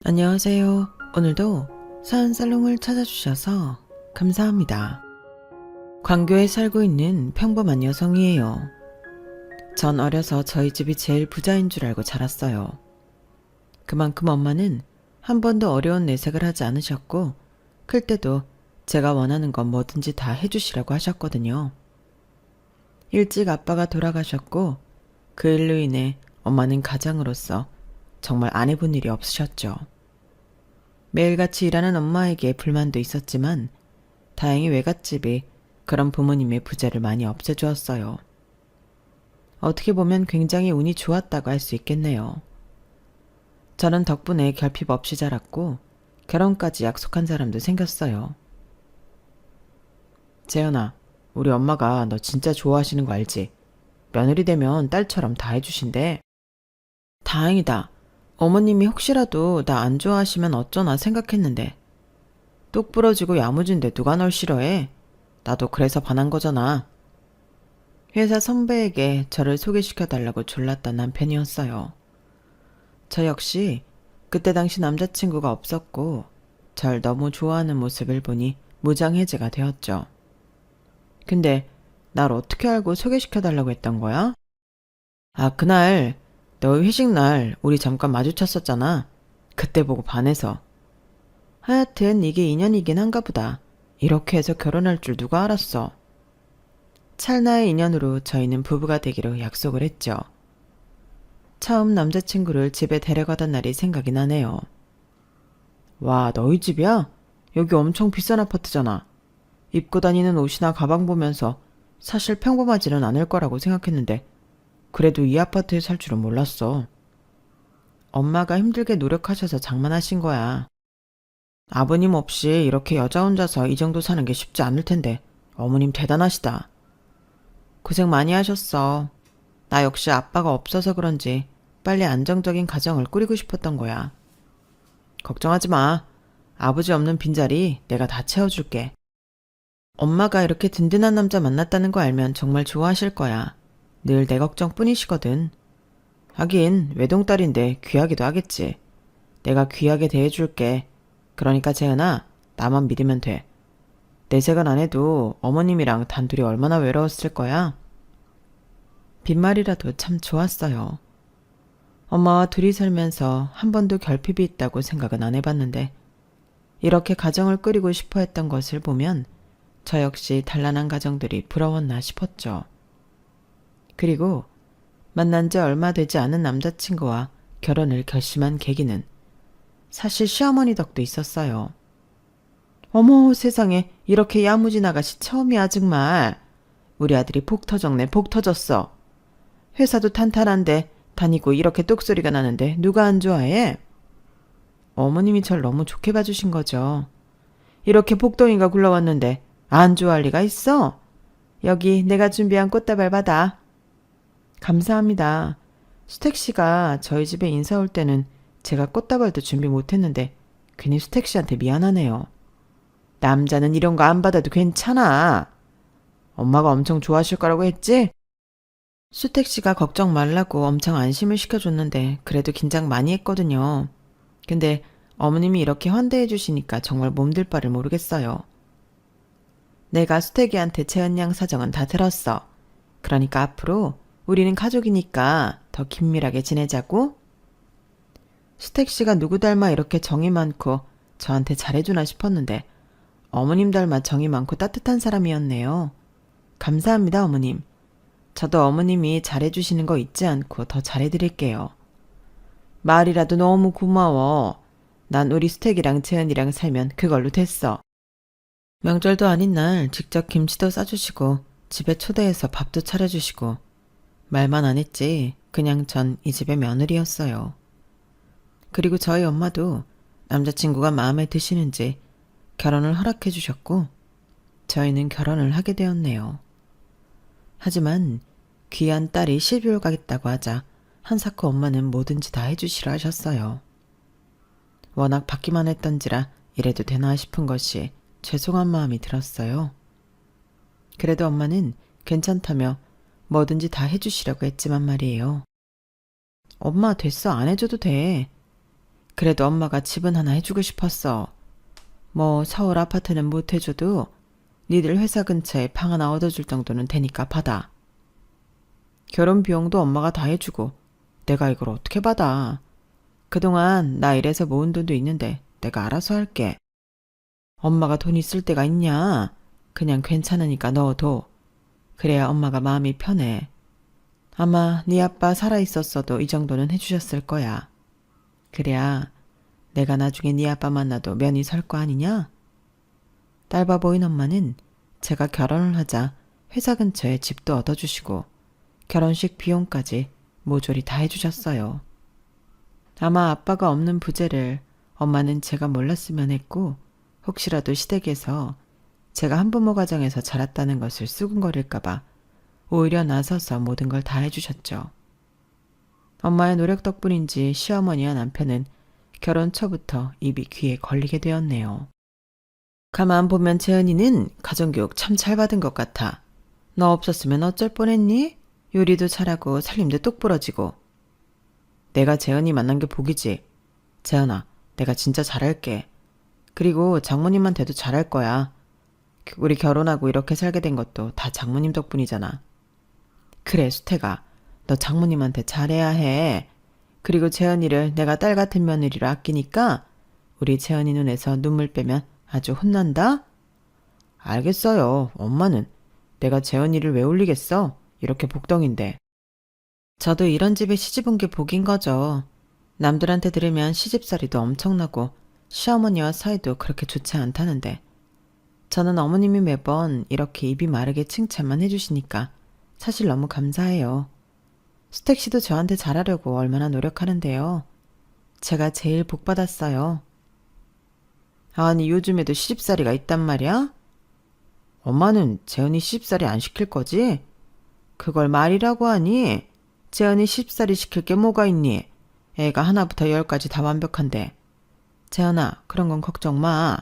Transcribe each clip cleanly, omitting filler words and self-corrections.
안녕하세요. 오늘도 사은살롱을 찾아주셔서 감사합니다. 광교에 살고 있는 평범한 여성이에요. 전 어려서 저희 집이 제일 부자인 줄 알고 자랐어요. 그만큼 엄마는 한 번도 어려운 내색을 하지 않으셨고, 클 때도 제가 원하는 건 뭐든지 다 해주시라고 하셨거든요. 일찍 아빠가 돌아가셨고, 그 일로 인해 엄마는 가장으로서 정말 안 해본 일이 없으셨죠. 매일같이 일하는 엄마에게 불만도 있었지만 다행히 외갓집이 그런 부모님의 부재를 많이 없애주었어요. 어떻게 보면 굉장히 운이 좋았다고 할 수 있겠네요. 저는 덕분에 결핍 없이 자랐고 결혼까지 약속한 사람도 생겼어요. 재현아, 우리 엄마가 너 진짜 좋아하시는 거 알지? 며느리 되면 딸처럼 다 해주신대. 다행이다. 어머님이 혹시라도 나 안 좋아하시면 어쩌나 생각했는데. 똑 부러지고 야무진데 누가 널 싫어해? 나도 그래서 반한 거잖아. 회사 선배에게 저를 소개시켜달라고 졸랐던 남편이었어요. 저 역시 그때 당시 남자친구가 없었고 절 너무 좋아하는 모습을 보니 무장해제가 되었죠. 근데 날 어떻게 알고 소개시켜달라고 했던 거야? 아, 그날 너희 회식 날 우리 잠깐 마주쳤었잖아. 그때 보고 반해서. 하여튼 이게 인연이긴 한가 보다. 이렇게 해서 결혼할 줄 누가 알았어. 찰나의 인연으로 저희는 부부가 되기로 약속을 했죠. 처음 남자친구를 집에 데려가던 날이 생각이 나네요. 와, 너희 집이야? 여기 엄청 비싼 아파트잖아. 입고 다니는 옷이나 가방 보면서 사실 평범하지는 않을 거라고 생각했는데 그래도 이 아파트에 살 줄은 몰랐어. 엄마가 힘들게 노력하셔서 장만하신 거야. 아버님 없이 이렇게 여자 혼자서 이 정도 사는 게 쉽지 않을 텐데 어머님 대단하시다. 고생 많이 하셨어. 나 역시 아빠가 없어서 그런지 빨리 안정적인 가정을 꾸리고 싶었던 거야. 걱정하지 마. 아버지 없는 빈자리 내가 다 채워줄게. 엄마가 이렇게 든든한 남자 만났다는 거 알면 정말 좋아하실 거야. 늘 내 걱정뿐이시거든. 하긴 외동딸인데 귀하기도 하겠지. 내가 귀하게 대해줄게. 그러니까 재은아, 나만 믿으면 돼. 내색은 안 해도 어머님이랑 단둘이 얼마나 외로웠을 거야? 빈말이라도 참 좋았어요. 엄마와 둘이 살면서 한 번도 결핍이 있다고 생각은 안 해봤는데 이렇게 가정을 꾸리고 싶어 했던 것을 보면 저 역시 단란한 가정들이 부러웠나 싶었죠. 그리고 만난 지 얼마 되지 않은 남자친구와 결혼을 결심한 계기는 사실 시어머니 덕도 있었어요. 어머 세상에 이렇게 야무진 아가씨 처음이야 정말. 우리 아들이 복 터졌네 복 터졌어. 회사도 탄탄한데 다니고 이렇게 똑소리가 나는데 누가 안 좋아해? 어머님이 절 너무 좋게 봐주신 거죠. 이렇게 복덩이가 굴러왔는데 안 좋아할 리가 있어? 여기 내가 준비한 꽃다발 받아. 감사합니다. 수택 씨가 저희 집에 인사 올 때는 제가 꽃다발도 준비 못했는데 괜히 수택 씨한테 미안하네요. 남자는 이런 거 안 받아도 괜찮아. 엄마가 엄청 좋아하실 거라고 했지? 수택 씨가 걱정 말라고 엄청 안심을 시켜줬는데 그래도 긴장 많이 했거든요. 근데 어머님이 이렇게 환대해 주시니까 정말 몸둘 바를 모르겠어요. 내가 수택이한테 재은 양 사정은 다 들었어. 그러니까 앞으로 우리는 가족이니까 더 긴밀하게 지내자고. 수택 씨가 누구 닮아 이렇게 정이 많고 저한테 잘해주나 싶었는데 어머님 닮아 정이 많고 따뜻한 사람이었네요. 감사합니다, 어머님. 저도 어머님이 잘해주시는 거 잊지 않고 더 잘해드릴게요. 말이라도 너무 고마워. 난 우리 수택이랑 재은이랑 살면 그걸로 됐어. 명절도 아닌 날 직접 김치도 싸주시고 집에 초대해서 밥도 차려주시고 말만 안 했지 그냥 전 이 집의 며느리였어요. 그리고 저희 엄마도 남자친구가 마음에 드시는지 결혼을 허락해 주셨고 저희는 결혼을 하게 되었네요. 하지만 귀한 딸이 시집을 가겠다고 하자 한사코 엄마는 뭐든지 다 해주시라 하셨어요. 워낙 받기만 했던지라 이래도 되나 싶은 것이 죄송한 마음이 들었어요. 그래도 엄마는 괜찮다며 뭐든지 다 해주시라고 했지만 말이에요. 엄마 됐어 안 해줘도 돼. 그래도 엄마가 집은 하나 해주고 싶었어. 뭐 서울 아파트는 못 해줘도 니들 회사 근처에 방 하나 얻어줄 정도는 되니까 받아. 결혼 비용도 엄마가 다 해주고 내가 이걸 어떻게 받아. 그동안 나 일해서 모은 돈도 있는데 내가 알아서 할게. 엄마가 돈 있을 때가 있냐? 그냥 괜찮으니까 넣어둬. 그래야 엄마가 마음이 편해. 아마 네 아빠 살아있었어도 이 정도는 해주셨을 거야. 그래야 내가 나중에 네 아빠 만나도 면이 설 거 아니냐? 딸바보인 엄마는 제가 결혼을 하자 회사 근처에 집도 얻어주시고 결혼식 비용까지 모조리 다 해주셨어요. 아마 아빠가 없는 부재를 엄마는 제가 몰랐으면 했고 혹시라도 시댁에서 제가 한부모 가정에서 자랐다는 것을 수군거릴까봐 오히려 나서서 모든 걸 다 해주셨죠. 엄마의 노력 덕분인지 시어머니와 남편은 결혼 초부터 입이 귀에 걸리게 되었네요. 가만 보면 재은이는 가정교육 참 잘 받은 것 같아. 너 없었으면 어쩔 뻔했니? 요리도 잘하고 살림도 똑부러지고. 내가 재은이 만난 게 복이지. 재은아, 내가 진짜 잘할게. 그리고 장모님한테도 잘할 거야. 우리 결혼하고 이렇게 살게 된 것도 다 장모님 덕분이잖아. 그래, 수태가. 너 장모님한테 잘해야 해. 그리고 재은이를 내가 딸 같은 며느리로 아끼니까 우리 재은이 눈에서 눈물 빼면 아주 혼난다? 알겠어요. 엄마는. 내가 재은이를 왜 울리겠어? 이렇게 복덩인데. 저도 이런 집에 시집 온 게 복인 거죠. 남들한테 들으면 시집살이도 엄청나고 시어머니와 사이도 그렇게 좋지 않다는데 저는 어머님이 매번 이렇게 입이 마르게 칭찬만 해주시니까 사실 너무 감사해요. 수택 씨도 저한테 잘하려고 얼마나 노력하는데요. 제가 제일 복 받았어요. 아니 요즘에도 시집살이가 있단 말이야? 엄마는 재은이 시집살이 안 시킬 거지? 그걸 말이라고 하니? 재은이 시집살이 시킬 게 뭐가 있니? 애가 하나부터 열까지 다 완벽한데. 재은아, 그런 건 걱정 마.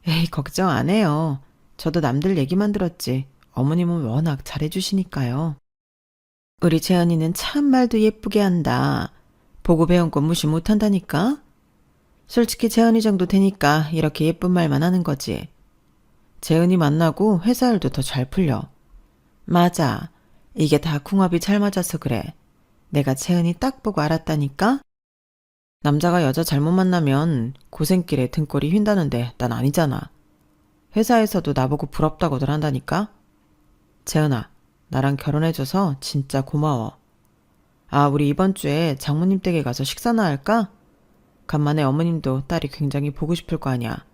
에이, 걱정 안 해요. 저도 남들 얘기만 들었지. 어머님은 워낙 잘해주시니까요. 우리 재은이는 참 말도 예쁘게 한다. 보고 배운 거 무시 못한다니까? 솔직히 재은이 정도 되니까 이렇게 예쁜 말만 하는 거지. 재은이 만나고 회사 일도 더 잘 풀려. 맞아. 이게 다 궁합이 잘 맞아서 그래. 내가 재은이 딱 보고 알았다니까? 남자가 여자 잘못 만나면 고생길에 등골이 휜다는데 난 아니잖아. 회사에서도 나보고 부럽다고들 한다니까? 재은아, 나랑 결혼해줘서 진짜 고마워. 아, 우리 이번 주에 장모님 댁에 가서 식사나 할까? 간만에 어머님도 딸이 굉장히 보고 싶을 거 아니야.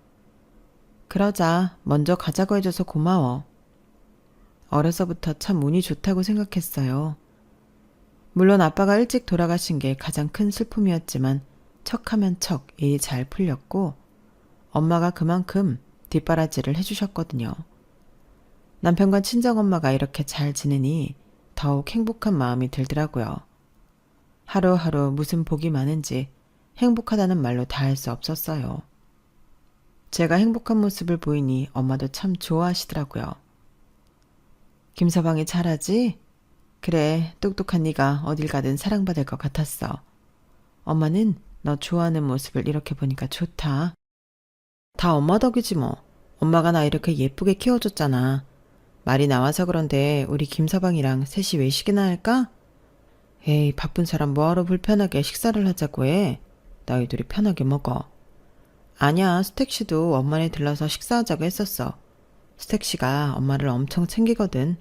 그러자. 먼저 가자고 해줘서 고마워. 어려서부터 참 운이 좋다고 생각했어요. 물론 아빠가 일찍 돌아가신 게 가장 큰 슬픔이었지만 척하면 척 일이 잘 풀렸고 엄마가 그만큼 뒷바라지를 해주셨거든요. 남편과 친정엄마가 이렇게 잘 지내니 더욱 행복한 마음이 들더라고요. 하루하루 무슨 복이 많은지 행복하다는 말로 다 할 수 없었어요. 제가 행복한 모습을 보이니 엄마도 참 좋아하시더라고요. 김서방이 잘하지? 그래, 똑똑한 네가 어딜 가든 사랑받을 것 같았어. 엄마는 너 좋아하는 모습을 이렇게 보니까 좋다. 다 엄마 덕이지 뭐. 엄마가 나 이렇게 예쁘게 키워줬잖아. 말이 나와서 그런데 우리 김서방이랑 셋이 외식이나 할까? 에이, 바쁜 사람 뭐하러 불편하게 식사를 하자고 해. 너희 둘이 편하게 먹어. 아니야, 스택씨도 엄마네 들러서 식사하자고 했었어. 스택씨가 엄마를 엄청 챙기거든.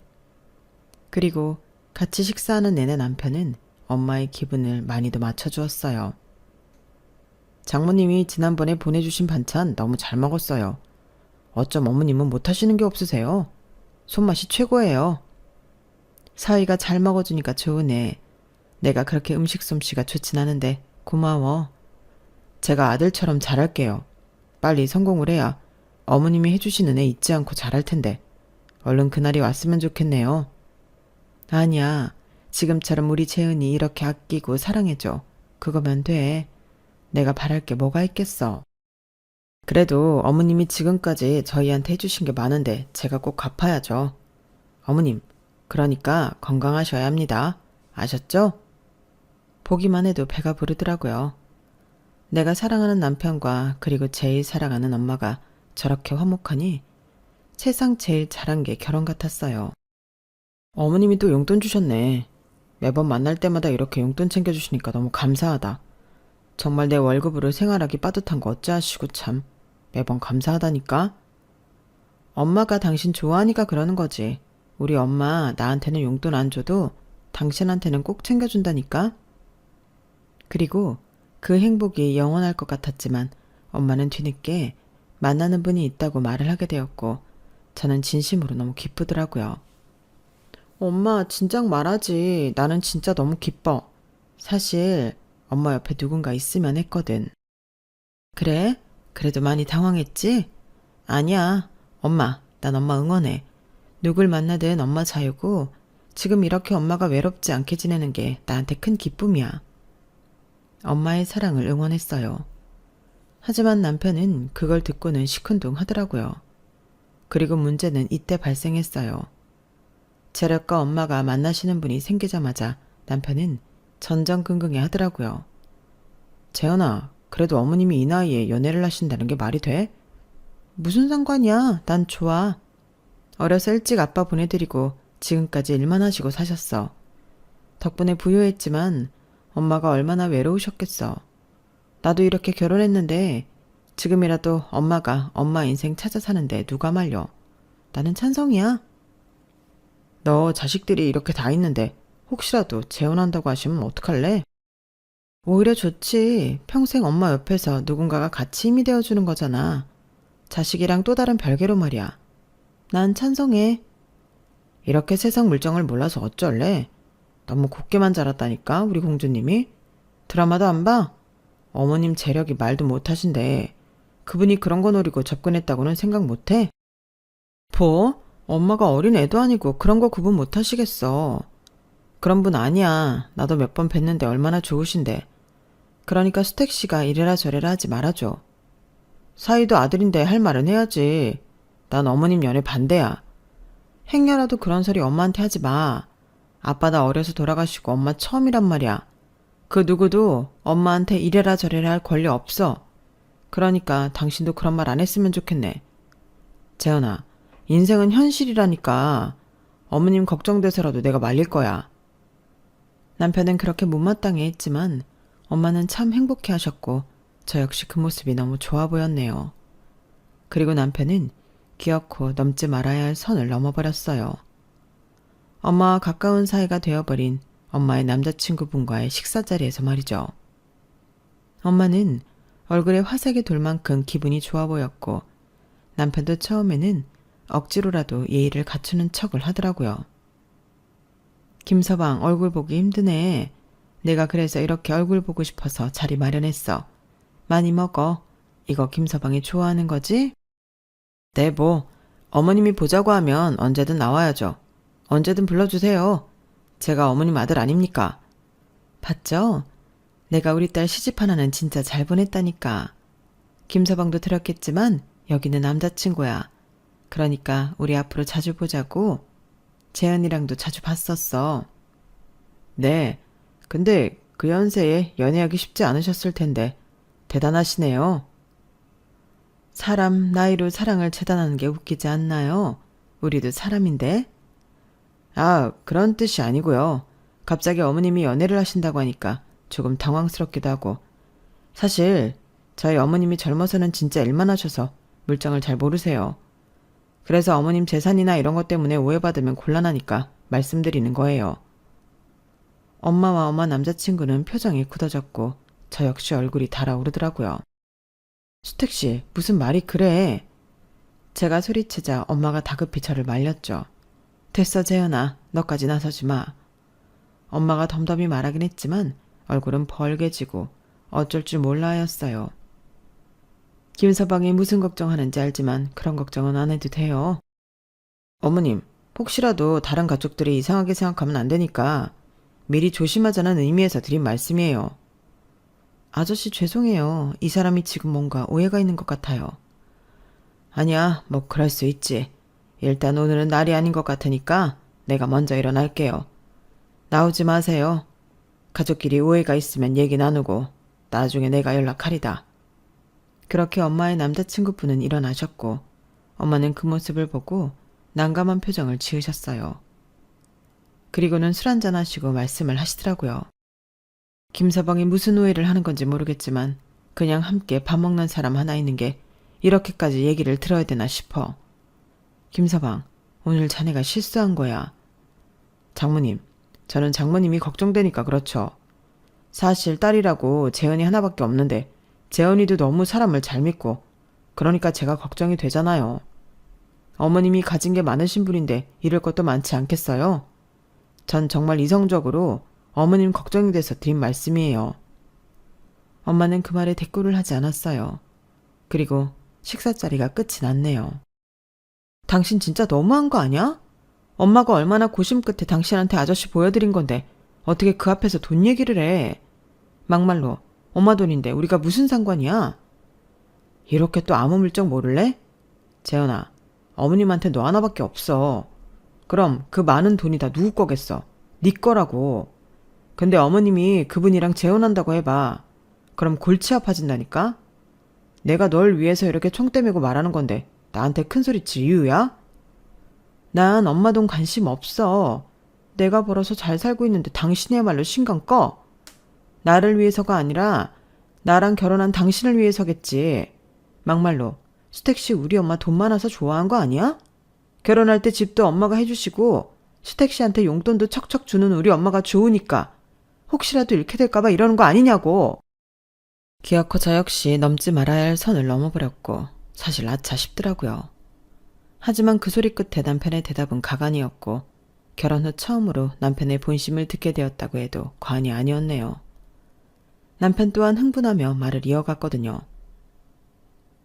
그리고 같이 식사하는 내내 남편은 엄마의 기분을 많이도 맞춰주었어요. 장모님이 지난번에 보내주신 반찬 너무 잘 먹었어요. 어쩜 어머님은 못하시는 게 없으세요? 손맛이 최고예요. 사위가 잘 먹어주니까 좋으네. 내가 그렇게 음식 솜씨가 좋진 않은데 고마워. 제가 아들처럼 잘할게요. 빨리 성공을 해야 어머님이 해주신 은혜 잊지 않고 잘할 텐데 얼른 그날이 왔으면 좋겠네요. 아니야. 지금처럼 우리 재은이 이렇게 아끼고 사랑해줘. 그거면 돼. 내가 바랄 게 뭐가 있겠어. 그래도 어머님이 지금까지 저희한테 해주신 게 많은데 제가 꼭 갚아야죠. 어머님, 그러니까 건강하셔야 합니다. 아셨죠? 보기만 해도 배가 부르더라고요. 내가 사랑하는 남편과 그리고 제일 사랑하는 엄마가 저렇게 화목하니 세상 제일 잘한 게 결혼 같았어요. 어머님이 또 용돈 주셨네. 매번 만날 때마다 이렇게 용돈 챙겨주시니까 너무 감사하다. 정말 내 월급으로 생활하기 빠듯한 거 어찌하시고 참. 매번 감사하다니까. 엄마가 당신 좋아하니까 그러는 거지. 우리 엄마 나한테는 용돈 안 줘도 당신한테는 꼭 챙겨준다니까. 그리고 그 행복이 영원할 것 같았지만 엄마는 뒤늦게 만나는 분이 있다고 말을 하게 되었고 저는 진심으로 너무 기쁘더라고요. 엄마 진작 말하지. 나는 진짜 너무 기뻐. 사실 엄마 옆에 누군가 있으면 했거든. 그래? 그래도 많이 당황했지? 아니야. 엄마, 난 엄마 응원해. 누굴 만나든 엄마 자유고 지금 이렇게 엄마가 외롭지 않게 지내는 게 나한테 큰 기쁨이야. 엄마의 사랑을 응원했어요. 하지만 남편은 그걸 듣고는 시큰둥 하더라고요. 그리고 문제는 이때 발생했어요. 재력과 엄마가 만나시는 분이 생기자마자 남편은 전전긍긍해 하더라고요. 재현아, 그래도 어머님이 이 나이에 연애를 하신다는 게 말이 돼? 무슨 상관이야? 난 좋아. 어려서 일찍 아빠 보내드리고 지금까지 일만 하시고 사셨어. 덕분에 부유했지만 엄마가 얼마나 외로우셨겠어. 나도 이렇게 결혼했는데 지금이라도 엄마가 엄마 인생 찾아 사는데 누가 말려. 나는 찬성이야. 너 자식들이 이렇게 다 있는데 혹시라도 재혼한다고 하시면 어떡할래? 오히려 좋지. 평생 엄마 옆에서 누군가가 같이 힘이 되어주는 거잖아. 자식이랑 또 다른 별개로 말이야. 난 찬성해. 이렇게 세상 물정을 몰라서 어쩔래? 너무 곱게만 자랐다니까 우리 공주님이. 드라마도 안 봐? 어머님 재력이 말도 못하신데 그분이 그런 거 노리고 접근했다고는 생각 못해? 뭐? 엄마가 어린 애도 아니고 그런 거 구분 못하시겠어. 그런 분 아니야. 나도 몇 번 뵀는데 얼마나 좋으신데. 그러니까 수택 씨가 이래라 저래라 하지 말아줘. 사위도 아들인데 할 말은 해야지. 난 어머님 연애 반대야. 행여라도 그런 소리 엄마한테 하지 마. 아빠 나 어려서 돌아가시고 엄마 처음이란 말이야. 그 누구도 엄마한테 이래라 저래라 할 권리 없어. 그러니까 당신도 그런 말 안 했으면 좋겠네. 재현아, 인생은 현실이라니까. 어머님 걱정돼서라도 내가 말릴 거야. 남편은 그렇게 못마땅해 했지만 엄마는 참 행복해 하셨고 저 역시 그 모습이 너무 좋아 보였네요. 그리고 남편은 기어코 넘지 말아야 할 선을 넘어버렸어요. 엄마와 가까운 사이가 되어버린 엄마의 남자친구분과의 식사 자리에서 말이죠. 엄마는 얼굴에 화색이 돌 만큼 기분이 좋아 보였고 남편도 처음에는 억지로라도 예의를 갖추는 척을 하더라고요. 김서방 얼굴 보기 힘드네. 내가 그래서 이렇게 얼굴 보고 싶어서 자리 마련했어. 많이 먹어. 이거 김서방이 좋아하는 거지? 네, 뭐 어머님이 보자고 하면 언제든 나와야죠. 언제든 불러주세요. 제가 어머님 아들 아닙니까? 봤죠? 내가 우리 딸 시집 하나는 진짜 잘 보냈다니까. 김서방도 들었겠지만 여기는 남자친구야. 그러니까 우리 앞으로 자주 보자고. 재현이랑도 자주 봤었어. 네, 근데 그 연세에 연애하기 쉽지 않으셨을 텐데 대단하시네요. 사람 나이로 사랑을 재단하는 게 웃기지 않나요? 우리도 사람인데. 아, 그런 뜻이 아니고요. 갑자기 어머님이 연애를 하신다고 하니까 조금 당황스럽기도 하고. 사실 저희 어머님이 젊어서는 진짜 일만 하셔서 물정을 잘 모르세요. 그래서 어머님 재산이나 이런 것 때문에 오해받으면 곤란하니까 말씀드리는 거예요. 엄마와 엄마 남자친구는 표정이 굳어졌고 저 역시 얼굴이 달아오르더라고요. 수택씨, 무슨 말이 그래? 제가 소리치자 엄마가 다급히 저를 말렸죠. 됐어, 재현아. 너까지 나서지 마. 엄마가 덤덤히 말하긴 했지만 얼굴은 벌개지고 어쩔 줄 몰라 하였어요. 김서방이 무슨 걱정하는지 알지만 그런 걱정은 안 해도 돼요. 어머님, 혹시라도 다른 가족들이 이상하게 생각하면 안 되니까 미리 조심하자는 의미에서 드린 말씀이에요. 아저씨 죄송해요. 이 사람이 지금 뭔가 오해가 있는 것 같아요. 아니야, 뭐 그럴 수 있지. 일단 오늘은 날이 아닌 것 같으니까 내가 먼저 일어날게요. 나오지 마세요. 가족끼리 오해가 있으면 얘기 나누고 나중에 내가 연락하리다. 그렇게 엄마의 남자친구분은 일어나셨고 엄마는 그 모습을 보고 난감한 표정을 지으셨어요. 그리고는 술 한잔 하시고 말씀을 하시더라고요. 김서방이 무슨 오해를 하는 건지 모르겠지만 그냥 함께 밥 먹는 사람 하나 있는 게 이렇게까지 얘기를 들어야 되나 싶어. 김서방, 오늘 자네가 실수한 거야. 장모님, 저는 장모님이 걱정되니까 그렇죠. 사실 딸이라고 재은이 하나밖에 없는데 재은이도 너무 사람을 잘 믿고 그러니까 제가 걱정이 되잖아요. 어머님이 가진 게 많으신 분인데 잃을 것도 많지 않겠어요? 전 정말 이성적으로 어머님 걱정이 돼서 드린 말씀이에요. 엄마는 그 말에 대꾸를 하지 않았어요. 그리고 식사 자리가 끝이 났네요. 당신 진짜 너무한 거 아니야? 엄마가 얼마나 고심 끝에 당신한테 아저씨 보여드린 건데 어떻게 그 앞에서 돈 얘기를 해. 막말로 엄마 돈인데 우리가 무슨 상관이야? 이렇게 또 아무 물정 모를래? 재현아, 어머님한테 너 하나밖에 없어. 그럼 그 많은 돈이 다 누구 거겠어? 네 거라고. 근데 어머님이 그분이랑 재혼한다고 해봐. 그럼 골치 아파진다니까? 내가 널 위해서 이렇게 총대 메고 말하는 건데 나한테 큰소리칠 이유야? 난 엄마 돈 관심 없어. 내가 벌어서 잘 살고 있는데 당신이야말로 신경 꺼. 나를 위해서가 아니라 나랑 결혼한 당신을 위해서겠지. 막말로 수택씨 우리 엄마 돈 많아서 좋아한 거 아니야? 결혼할 때 집도 엄마가 해주시고 수택씨한테 용돈도 척척 주는 우리 엄마가 좋으니까 혹시라도 잃게 될까봐 이러는 거 아니냐고. 기어코 저 역시 넘지 말아야 할 선을 넘어버렸고 사실 아차 싶더라고요. 하지만 그 소리 끝에 남편의 대답은 가관이었고 결혼 후 처음으로 남편의 본심을 듣게 되었다고 해도 과언이 아니었네요. 남편 또한 흥분하며 말을 이어갔거든요.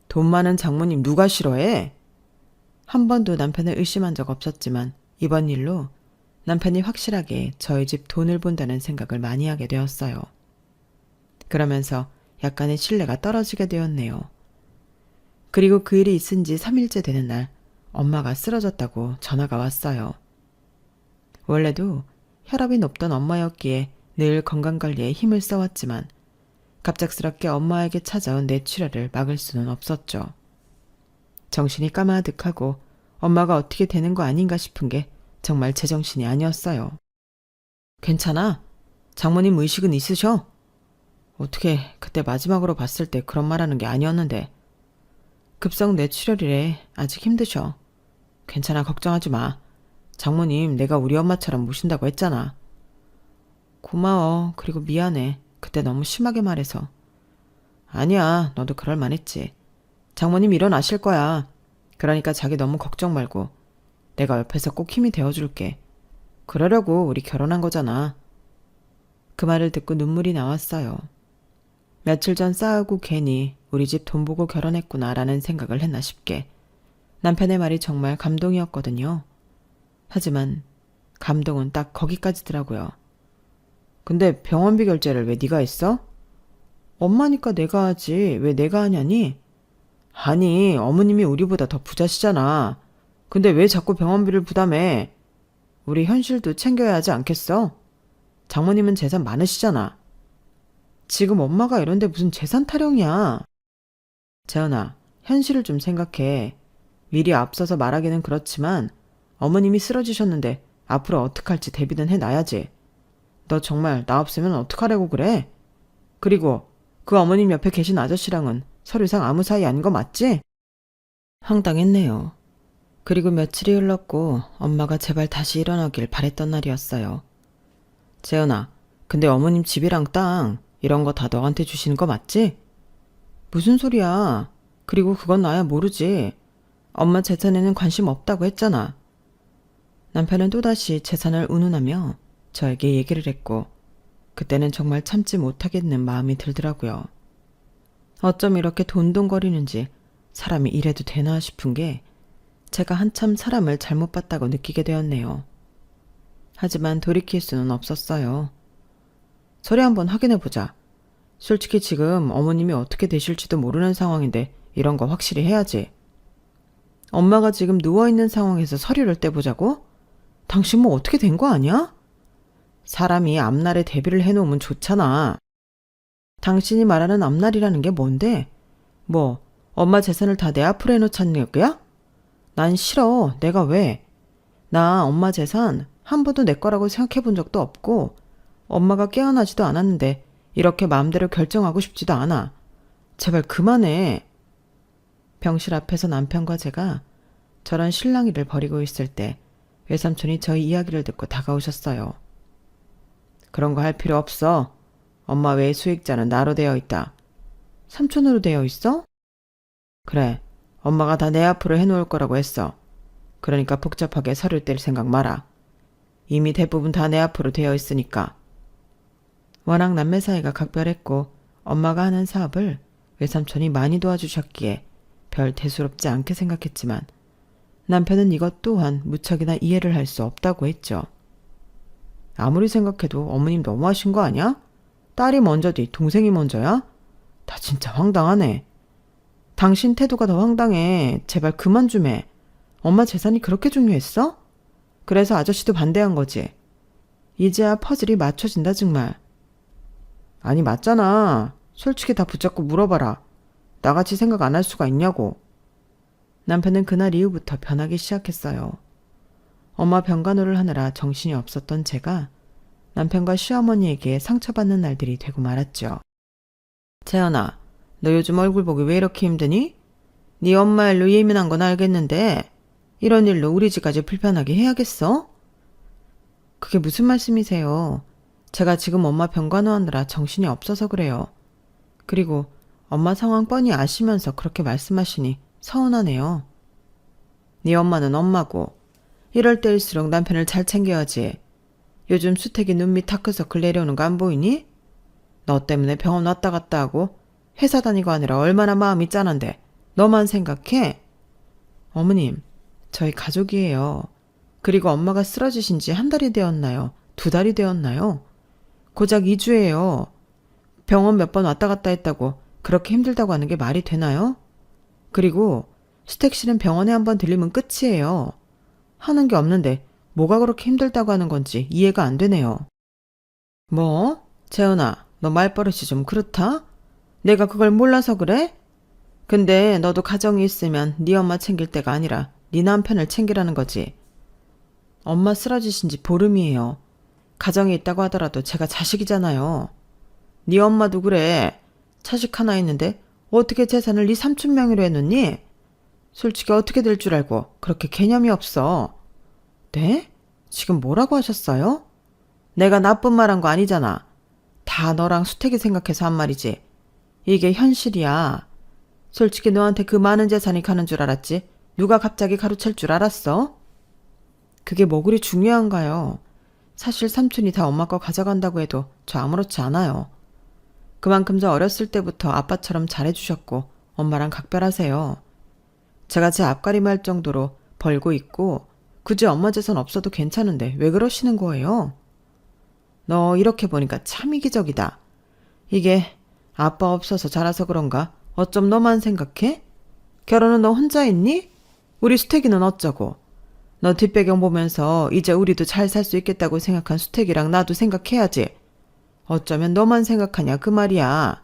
돈 많은 장모님 누가 싫어해? 한 번도 남편을 의심한 적 없었지만 이번 일로 남편이 확실하게 저희 집 돈을 본다는 생각을 많이 하게 되었어요. 그러면서 약간의 신뢰가 떨어지게 되었네요. 그리고 그 일이 있은 지 3일째 되는 날 엄마가 쓰러졌다고 전화가 왔어요. 원래도 혈압이 높던 엄마였기에 늘 건강관리에 힘을 써왔지만 갑작스럽게 엄마에게 찾아온 뇌출혈을 막을 수는 없었죠. 정신이 까마득하고 엄마가 어떻게 되는 거 아닌가 싶은 게 정말 제정신이 아니었어요. 괜찮아? 장모님 의식은 있으셔? 어떻게 그때 마지막으로 봤을 때 그런 말하는 게 아니었는데. 급성 뇌출혈이래. 아직 힘드셔. 괜찮아, 걱정하지 마. 장모님 내가 우리 엄마처럼 모신다고 했잖아. 고마워. 그리고 미안해. 그때 너무 심하게 말해서. 아니야, 너도 그럴 만했지. 장모님 일어나실 거야. 그러니까 자기 너무 걱정 말고 내가 옆에서 꼭 힘이 되어줄게. 그러려고 우리 결혼한 거잖아. 그 말을 듣고 눈물이 나왔어요. 며칠 전 싸우고 괜히 우리 집 돈 보고 결혼했구나라는 생각을 했나 싶게 남편의 말이 정말 감동이었거든요. 하지만 감동은 딱 거기까지더라고요. 근데 병원비 결제를 왜 네가 했어? 엄마니까 내가 하지 왜 내가 하냐니? 아니, 어머님이 우리보다 더 부자시잖아. 근데 왜 자꾸 병원비를 부담해? 우리 현실도 챙겨야 하지 않겠어? 장모님은 재산 많으시잖아. 지금 엄마가 이런데 무슨 재산 타령이야. 재현아, 현실을 좀 생각해. 미리 앞서서 말하기는 그렇지만 어머님이 쓰러지셨는데 앞으로 어떡할지 대비는 해놔야지. 너 정말 나 없으면 어떡하려고 그래? 그리고 그 어머님 옆에 계신 아저씨랑은 서류상 아무 사이 아닌 거 맞지? 황당했네요. 그리고 며칠이 흘렀고 엄마가 제발 다시 일어나길 바랬던 날이었어요. 재현아, 근데 어머님 집이랑 땅 이런 거 다 너한테 주시는 거 맞지? 무슨 소리야. 그리고 그건 나야 모르지. 엄마 재산에는 관심 없다고 했잖아. 남편은 또다시 재산을 운운하며 저에게 얘기를 했고 그때는 정말 참지 못하겠는 마음이 들더라고요. 어쩜 이렇게 돈돈거리는지 사람이 이래도 되나 싶은 게 제가 한참 사람을 잘못 봤다고 느끼게 되었네요. 하지만 돌이킬 수는 없었어요. 서류 한번 확인해보자. 솔직히 지금 어머님이 어떻게 되실지도 모르는 상황인데 이런 거 확실히 해야지. 엄마가 지금 누워있는 상황에서 서류를 떼보자고? 당신 뭐 어떻게 된 거 아니야? 사람이 앞날에 대비를 해놓으면 좋잖아. 당신이 말하는 앞날이라는 게 뭔데? 뭐, 엄마 재산을 다 내 앞으로 해놓자는 거야? 난 싫어. 내가 왜? 나 엄마 재산 한 번도 내 거라고 생각해 본 적도 없고, 엄마가 깨어나지도 않았는데 이렇게 마음대로 결정하고 싶지도 않아. 제발 그만해. 병실 앞에서 남편과 제가 저런 실랑이를 벌이고 있을 때 외삼촌이 저희 이야기를 듣고 다가오셨어요. 그런 거 할 필요 없어. 엄마 외에 수익자는 나로 되어 있다. 삼촌으로 되어 있어? 그래. 엄마가 다 내 앞으로 해놓을 거라고 했어. 그러니까 복잡하게 서류 뗄 생각 마라. 이미 대부분 다 내 앞으로 되어 있으니까. 워낙 남매 사이가 각별했고 엄마가 하는 사업을 외삼촌이 많이 도와주셨기에 별 대수롭지 않게 생각했지만 남편은 이것 또한 무척이나 이해를 할 수 없다고 했죠. 아무리 생각해도 어머님 너무하신 거 아니야? 딸이 먼저지 동생이 먼저야? 다 진짜 황당하네. 당신 태도가 더 황당해. 제발 그만 좀 해. 엄마 재산이 그렇게 중요했어? 그래서 아저씨도 반대한 거지. 이제야 퍼즐이 맞춰진다 정말. 아니 맞잖아. 솔직히 다 붙잡고 물어봐라. 나같이 생각 안 할 수가 있냐고. 남편은 그날 이후부터 변하기 시작했어요. 엄마 병간호를 하느라 정신이 없었던 제가 남편과 시어머니에게 상처받는 날들이 되고 말았죠. 재현아, 너 요즘 얼굴 보기 왜 이렇게 힘드니? 네 엄마 일로 예민한 건 알겠는데 이런 일로 우리 집까지 불편하게 해야겠어? 그게 무슨 말씀이세요? 제가 지금 엄마 병간호하느라 정신이 없어서 그래요. 그리고 엄마 상황 뻔히 아시면서 그렇게 말씀하시니 서운하네요. 네 엄마는 엄마고 이럴 때일수록 남편을 잘 챙겨야지. 요즘 수택이 눈밑 다크서클 내려오는 거 안 보이니? 너 때문에 병원 왔다 갔다 하고 회사 다니고 하느라 얼마나 마음이 짠한데 너만 생각해? 어머님, 저희 가족이에요. 그리고 엄마가 쓰러지신 지 한 달이 되었나요? 두 달이 되었나요? 고작 2주예요. 병원 몇 번 왔다 갔다 했다고 그렇게 힘들다고 하는 게 말이 되나요? 그리고 수택 씨는 병원에 한번 들리면 끝이에요. 하는 게 없는데 뭐가 그렇게 힘들다고 하는 건지 이해가 안 되네요. 뭐? 재현아, 너 말버릇이 좀 그렇다? 내가 그걸 몰라서 그래? 근데 너도 가정이 있으면 네 엄마 챙길 때가 아니라 네 남편을 챙기라는 거지. 엄마 쓰러지신 지 보름이에요. 가정에 있다고 하더라도 제가 자식이잖아요. 네 엄마도 그래. 자식 하나 있는데 어떻게 재산을 네 삼촌 명의로 해놓니? 솔직히 어떻게 될 줄 알고 그렇게 개념이 없어. 네? 지금 뭐라고 하셨어요? 내가 나쁜 말 한 거 아니잖아. 다 너랑 수택이 생각해서 한 말이지. 이게 현실이야. 솔직히 너한테 그 많은 재산이 가는 줄 알았지? 누가 갑자기 가로챌 줄 알았어? 그게 뭐 그리 중요한가요? 사실 삼촌이 다 엄마 거 가져간다고 해도 저 아무렇지 않아요. 그만큼 저 어렸을 때부터 아빠처럼 잘해주셨고 엄마랑 각별하세요. 제가 제 앞가림할 정도로 벌고 있고 굳이 엄마 재산 없어도 괜찮은데 왜 그러시는 거예요? 너 이렇게 보니까 참 이기적이다. 이게 아빠 없어서 자라서 그런가? 어쩜 너만 생각해? 결혼은 너 혼자 했니? 우리 수택이는 어쩌고? 너 뒷배경 보면서 이제 우리도 잘 살 수 있겠다고 생각한 수택이랑 나도 생각해야지. 어쩌면 너만 생각하냐 그 말이야.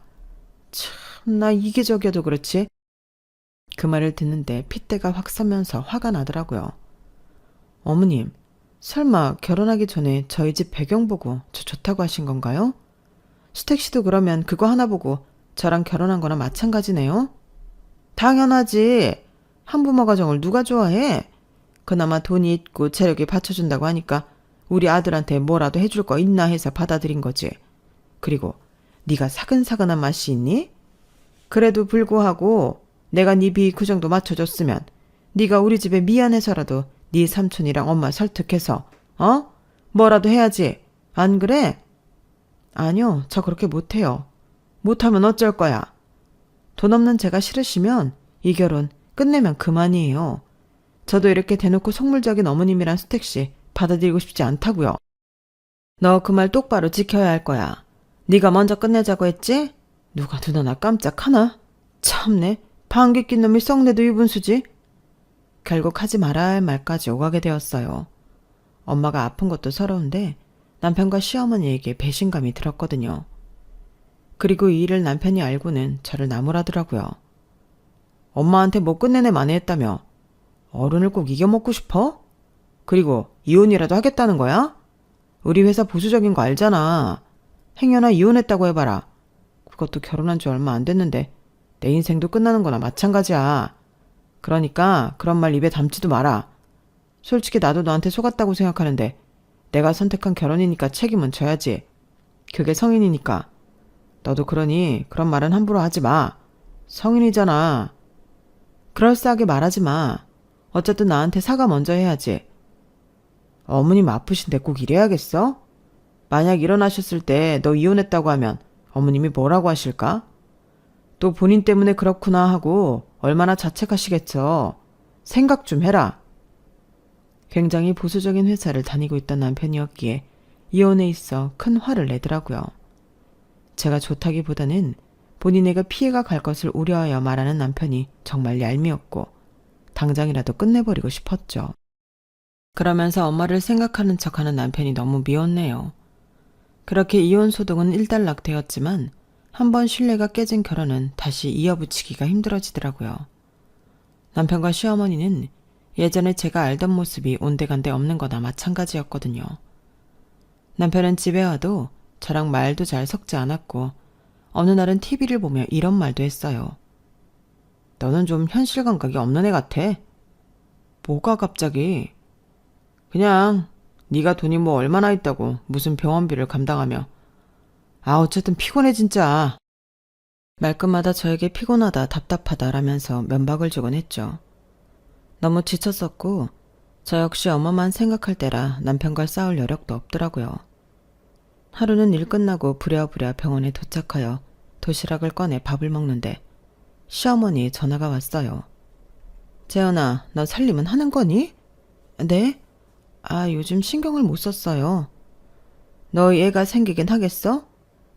참, 나 이기적이어도 그렇지. 그 말을 듣는데 핏대가 확 서면서 화가 나더라고요. 어머님, 설마 결혼하기 전에 저희 집 배경 보고 저 좋다고 하신 건가요? 수택 씨도 그러면 그거 하나 보고 저랑 결혼한 거나 마찬가지네요? 당연하지. 한부모 가정을 누가 좋아해? 그나마 돈이 있고 재력이 받쳐준다고 하니까 우리 아들한테 뭐라도 해줄 거 있나 해서 받아들인 거지. 그리고 네가 사근사근한 맛이 있니? 그래도 불구하고 내가 네 비위 그 정도 맞춰줬으면 네가 우리 집에 미안해서라도 네 삼촌이랑 엄마 설득해서 뭐라도 해야지. 안 그래? 아니요, 저 그렇게 못해요. 못하면 어쩔 거야. 돈 없는 제가 싫으시면 이 결혼 끝내면 그만이에요. 저도 이렇게 대놓고 속물적인 어머님이란 수택씨 받아들이고 싶지 않다고요. 너 그 말 똑바로 지켜야 할 거야. 네가 먼저 끝내자고 했지? 누가 누나 나 깜짝하나? 참네, 방귀 낀 놈이 썩내도 유분수지. 결국 하지 말아야 할 말까지 오가게 되었어요. 엄마가 아픈 것도 서러운데 남편과 시어머니에게 배신감이 들었거든요. 그리고 이 일을 남편이 알고는 저를 나무라더라고요. 엄마한테 못 끝내네 만회했다며. 어른을 꼭 이겨먹고 싶어? 그리고 이혼이라도 하겠다는 거야? 우리 회사 보수적인 거 알잖아. 행여나 이혼했다고 해봐라. 그것도 결혼한 지 얼마 안 됐는데 내 인생도 끝나는 거나 마찬가지야. 그러니까 그런 말 입에 담지도 마라. 솔직히 나도 너한테 속았다고 생각하는데 내가 선택한 결혼이니까 책임은 져야지. 그게 성인이니까. 너도 그러니 그런 말은 함부로 하지 마. 성인이잖아. 그럴싸하게 말하지 마. 어쨌든 나한테 사과 먼저 해야지. 어머님 아프신데 꼭 이래야겠어? 만약 일어나셨을 때 너 이혼했다고 하면 어머님이 뭐라고 하실까? 또 본인 때문에 그렇구나 하고 얼마나 자책하시겠어. 생각 좀 해라. 굉장히 보수적인 회사를 다니고 있던 남편이었기에 이혼에 있어 큰 화를 내더라고요. 제가 좋다기보다는 본인에게 피해가 갈 것을 우려하여 말하는 남편이 정말 얄미웠고 당장이라도 끝내버리고 싶었죠. 그러면서 엄마를 생각하는 척하는 남편이 너무 미웠네요. 그렇게 이혼 소동은 일단락되었지만 한번 신뢰가 깨진 결혼은 다시 이어붙이기가 힘들어지더라고요. 남편과 시어머니는 예전에 제가 알던 모습이 온데간데 없는 거나 마찬가지였거든요. 남편은 집에 와도 저랑 말도 잘 섞지 않았고 어느 날은 TV를 보며 이런 말도 했어요. 너는 좀 현실 감각이 없는 애 같아. 뭐가 갑자기? 그냥 네가 돈이 뭐 얼마나 있다고 무슨 병원비를 감당하며. 어쨌든 피곤해 진짜. 말끝마다 저에게 피곤하다 답답하다 라면서 면박을 주곤 했죠. 너무 지쳤었고 저 역시 엄마만 생각할 때라 남편과 싸울 여력도 없더라고요. 하루는 일 끝나고 부랴부랴 병원에 도착하여 도시락을 꺼내 밥을 먹는데 시어머니 전화가 왔어요. 재현아, 너 살림은 하는 거니? 네? 요즘 신경을 못 썼어요. 너희 애가 생기긴 하겠어?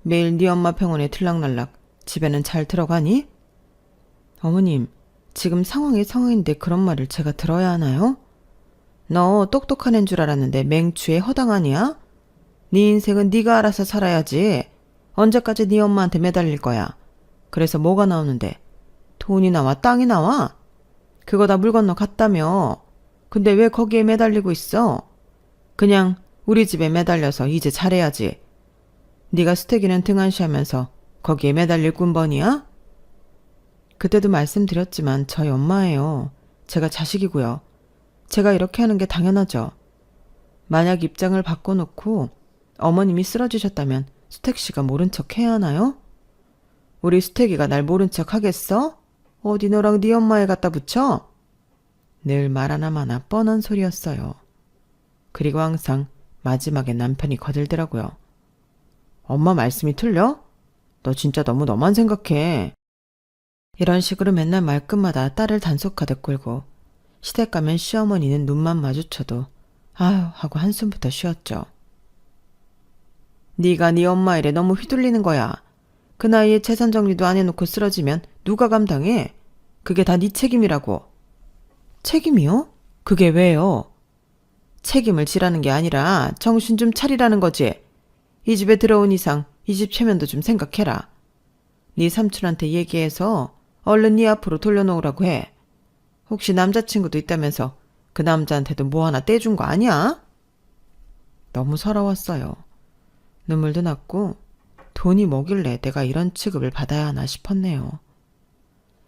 매일 네 엄마 병원에 들락날락 집에는 잘 들어가니? 어머님, 지금 상황이 상황인데 그런 말을 제가 들어야 하나요? 너 똑똑한 애인 줄 알았는데 맹추에 허당하냐? 네 인생은 네가 알아서 살아야지. 언제까지 네 엄마한테 매달릴 거야. 그래서 뭐가 나오는데? 돈이 나와 땅이 나와? 그거 다 물 건너 갔다며. 근데 왜 거기에 매달리고 있어? 그냥 우리 집에 매달려서 이제 잘해야지. 네가 스테기는 등한시하면서 거기에 매달릴 꾼번이야? 그때도 말씀드렸지만 저희 엄마예요. 제가 자식이고요. 제가 이렇게 하는 게 당연하죠. 만약 입장을 바꿔놓고 어머님이 쓰러지셨다면 수택씨가 모른 척 해야 하나요? 우리 수택이가 날 모른 척 하겠어? 어디 너랑 네 엄마에 갖다 붙여? 늘 말 하나마나 뻔한 소리였어요. 그리고 항상 마지막에 남편이 거들더라고요. 엄마 말씀이 틀려? 너 진짜 너무 너만 생각해. 이런 식으로 맨날 말끝마다 딸을 단속하듯 굴고 시댁 가면 시어머니는 눈만 마주쳐도 아휴 하고 한숨부터 쉬었죠. 네가 네 엄마 일에 너무 휘둘리는 거야. 그 나이에 재산 정리도 안 해놓고 쓰러지면 누가 감당해? 그게 다 네 책임이라고. 책임이요? 그게 왜요? 책임을 지라는 게 아니라 정신 좀 차리라는 거지. 이 집에 들어온 이상 이 집 체면도 좀 생각해라. 네 삼촌한테 얘기해서 얼른 네 앞으로 돌려놓으라고 해. 혹시 남자친구도 있다면서 그 남자한테도 뭐 하나 떼준 거 아니야? 너무 서러웠어요. 눈물도 났고 돈이 뭐길래 내가 이런 취급을 받아야 하나 싶었네요.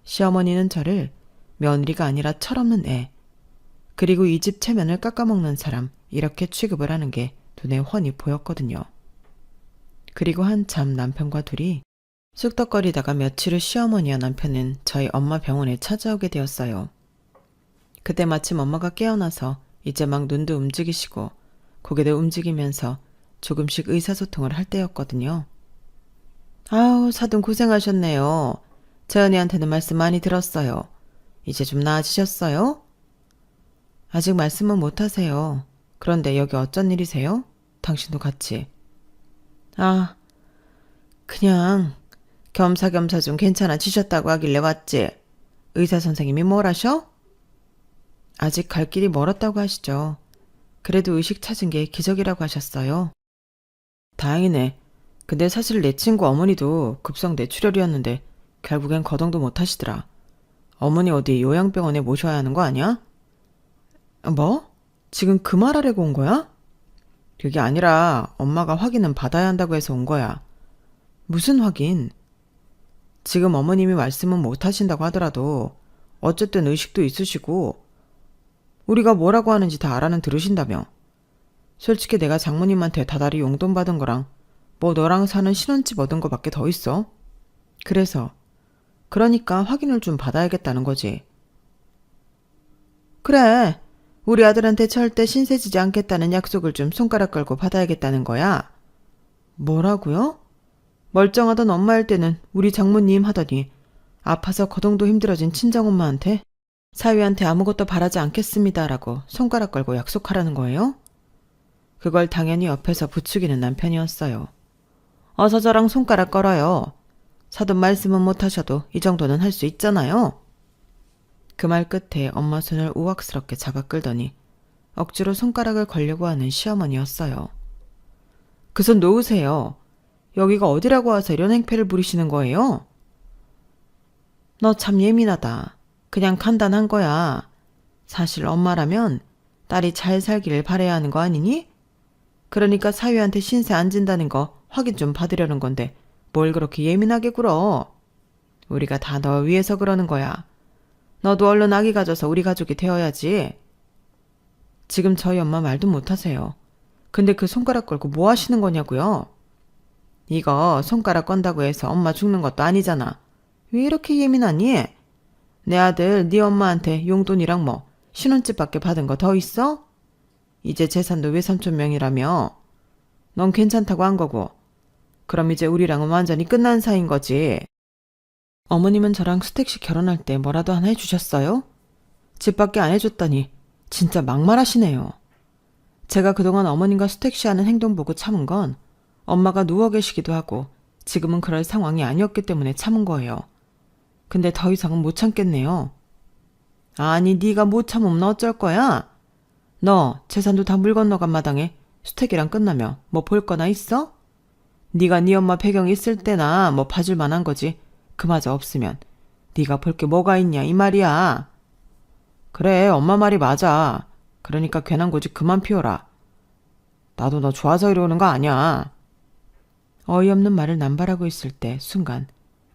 시어머니는 저를 며느리가 아니라 철없는 애, 그리고 이 집 체면을 깎아먹는 사람 이렇게 취급을 하는 게 눈에 훤히 보였거든요. 그리고 한참 남편과 둘이 쑥덕거리다가 며칠 후 시어머니와 남편은 저희 엄마 병원에 찾아오게 되었어요. 그때 마침 엄마가 깨어나서 이제 막 눈도 움직이시고 고개도 움직이면서 조금씩 의사소통을 할 때였거든요. 아우, 사돈 고생하셨네요. 재현이한테는 말씀 많이 들었어요. 이제 좀 나아지셨어요? 아직 말씀은 못하세요. 그런데 여기 어쩐 일이세요? 당신도 같이. 그냥 겸사겸사 좀 괜찮아지셨다고 하길래 왔지. 의사 선생님이 뭘 하셔? 아직 갈 길이 멀었다고 하시죠. 그래도 의식 찾은 게 기적이라고 하셨어요. 다행이네. 근데 사실 내 친구 어머니도 급성 뇌출혈이었는데 결국엔 거동도 못 하시더라. 어머니 어디 요양병원에 모셔야 하는 거 아니야? 뭐? 지금 그 말하려고 온 거야? 그게 아니라 엄마가 확인은 받아야 한다고 해서 온 거야. 무슨 확인? 지금 어머님이 말씀은 못 하신다고 하더라도 어쨌든 의식도 있으시고 우리가 뭐라고 하는지 다 알아는 들으신다며. 솔직히 내가 장모님한테 다달이 용돈 받은 거랑 뭐 너랑 사는 신혼집 얻은 거밖에 더 있어. 그러니까 확인을 좀 받아야겠다는 거지. 그래. 우리 아들한테 절대 신세지지 않겠다는 약속을 좀 손가락 걸고 받아야겠다는 거야. 뭐라고요? 멀쩡하던 엄마일 때는 우리 장모님 하더니 아파서 거동도 힘들어진 친정엄마한테 사위한테 아무것도 바라지 않겠습니다라고 손가락 걸고 약속하라는 거예요? 그걸 당연히 옆에서 부추기는 남편이었어요. 어서 저랑 손가락 걸어요. 사돈 말씀은 못하셔도 이 정도는 할 수 있잖아요. 그 말 끝에 엄마 손을 우악스럽게 잡아 끌더니 억지로 손가락을 걸려고 하는 시어머니였어요. 그 손 놓으세요. 여기가 어디라고 와서 이런 행패를 부리시는 거예요? 너 참 예민하다. 그냥 간단한 거야. 사실 엄마라면 딸이 잘 살기를 바라야 하는 거 아니니? 그러니까 사위한테 신세 안 진다는 거 확인 좀 받으려는 건데 뭘 그렇게 예민하게 굴어. 우리가 다 너 위해서 그러는 거야. 너도 얼른 아기 가져서 우리 가족이 되어야지. 지금 저희 엄마 말도 못하세요. 근데 그 손가락 걸고 뭐 하시는 거냐고요? 이거 손가락 건다고 해서 엄마 죽는 것도 아니잖아. 왜 이렇게 예민하니? 내 아들 네 엄마한테 용돈이랑 뭐 신혼집밖에 받은 거 더 있어? 이제 재산도 외삼촌 명이라며. 넌 괜찮다고 한 거고. 그럼 이제 우리랑은 완전히 끝난 사이인 거지. 어머님은 저랑 수택씨 결혼할 때 뭐라도 하나 해주셨어요? 집밖에 안 해줬다니 진짜 막말하시네요. 제가 그동안 어머님과 수택씨 하는 행동 보고 참은 건 엄마가 누워 계시기도 하고 지금은 그럴 상황이 아니었기 때문에 참은 거예요. 근데 더 이상은 못 참겠네요. 아니 네가 못 참으면 어쩔 거야? 너 재산도 다 물 건너간 마당에 수택이랑 끝나면 뭐 볼 거나 있어? 네가 네 엄마 배경이 있을 때나 뭐 봐줄 만한 거지. 그마저 없으면 네가 볼 게 뭐가 있냐 이 말이야. 그래 엄마 말이 맞아. 그러니까 괜한 고집 그만 피워라. 나도 너 좋아서 이러는 거 아니야. 어이없는 말을 남발하고 있을 때 순간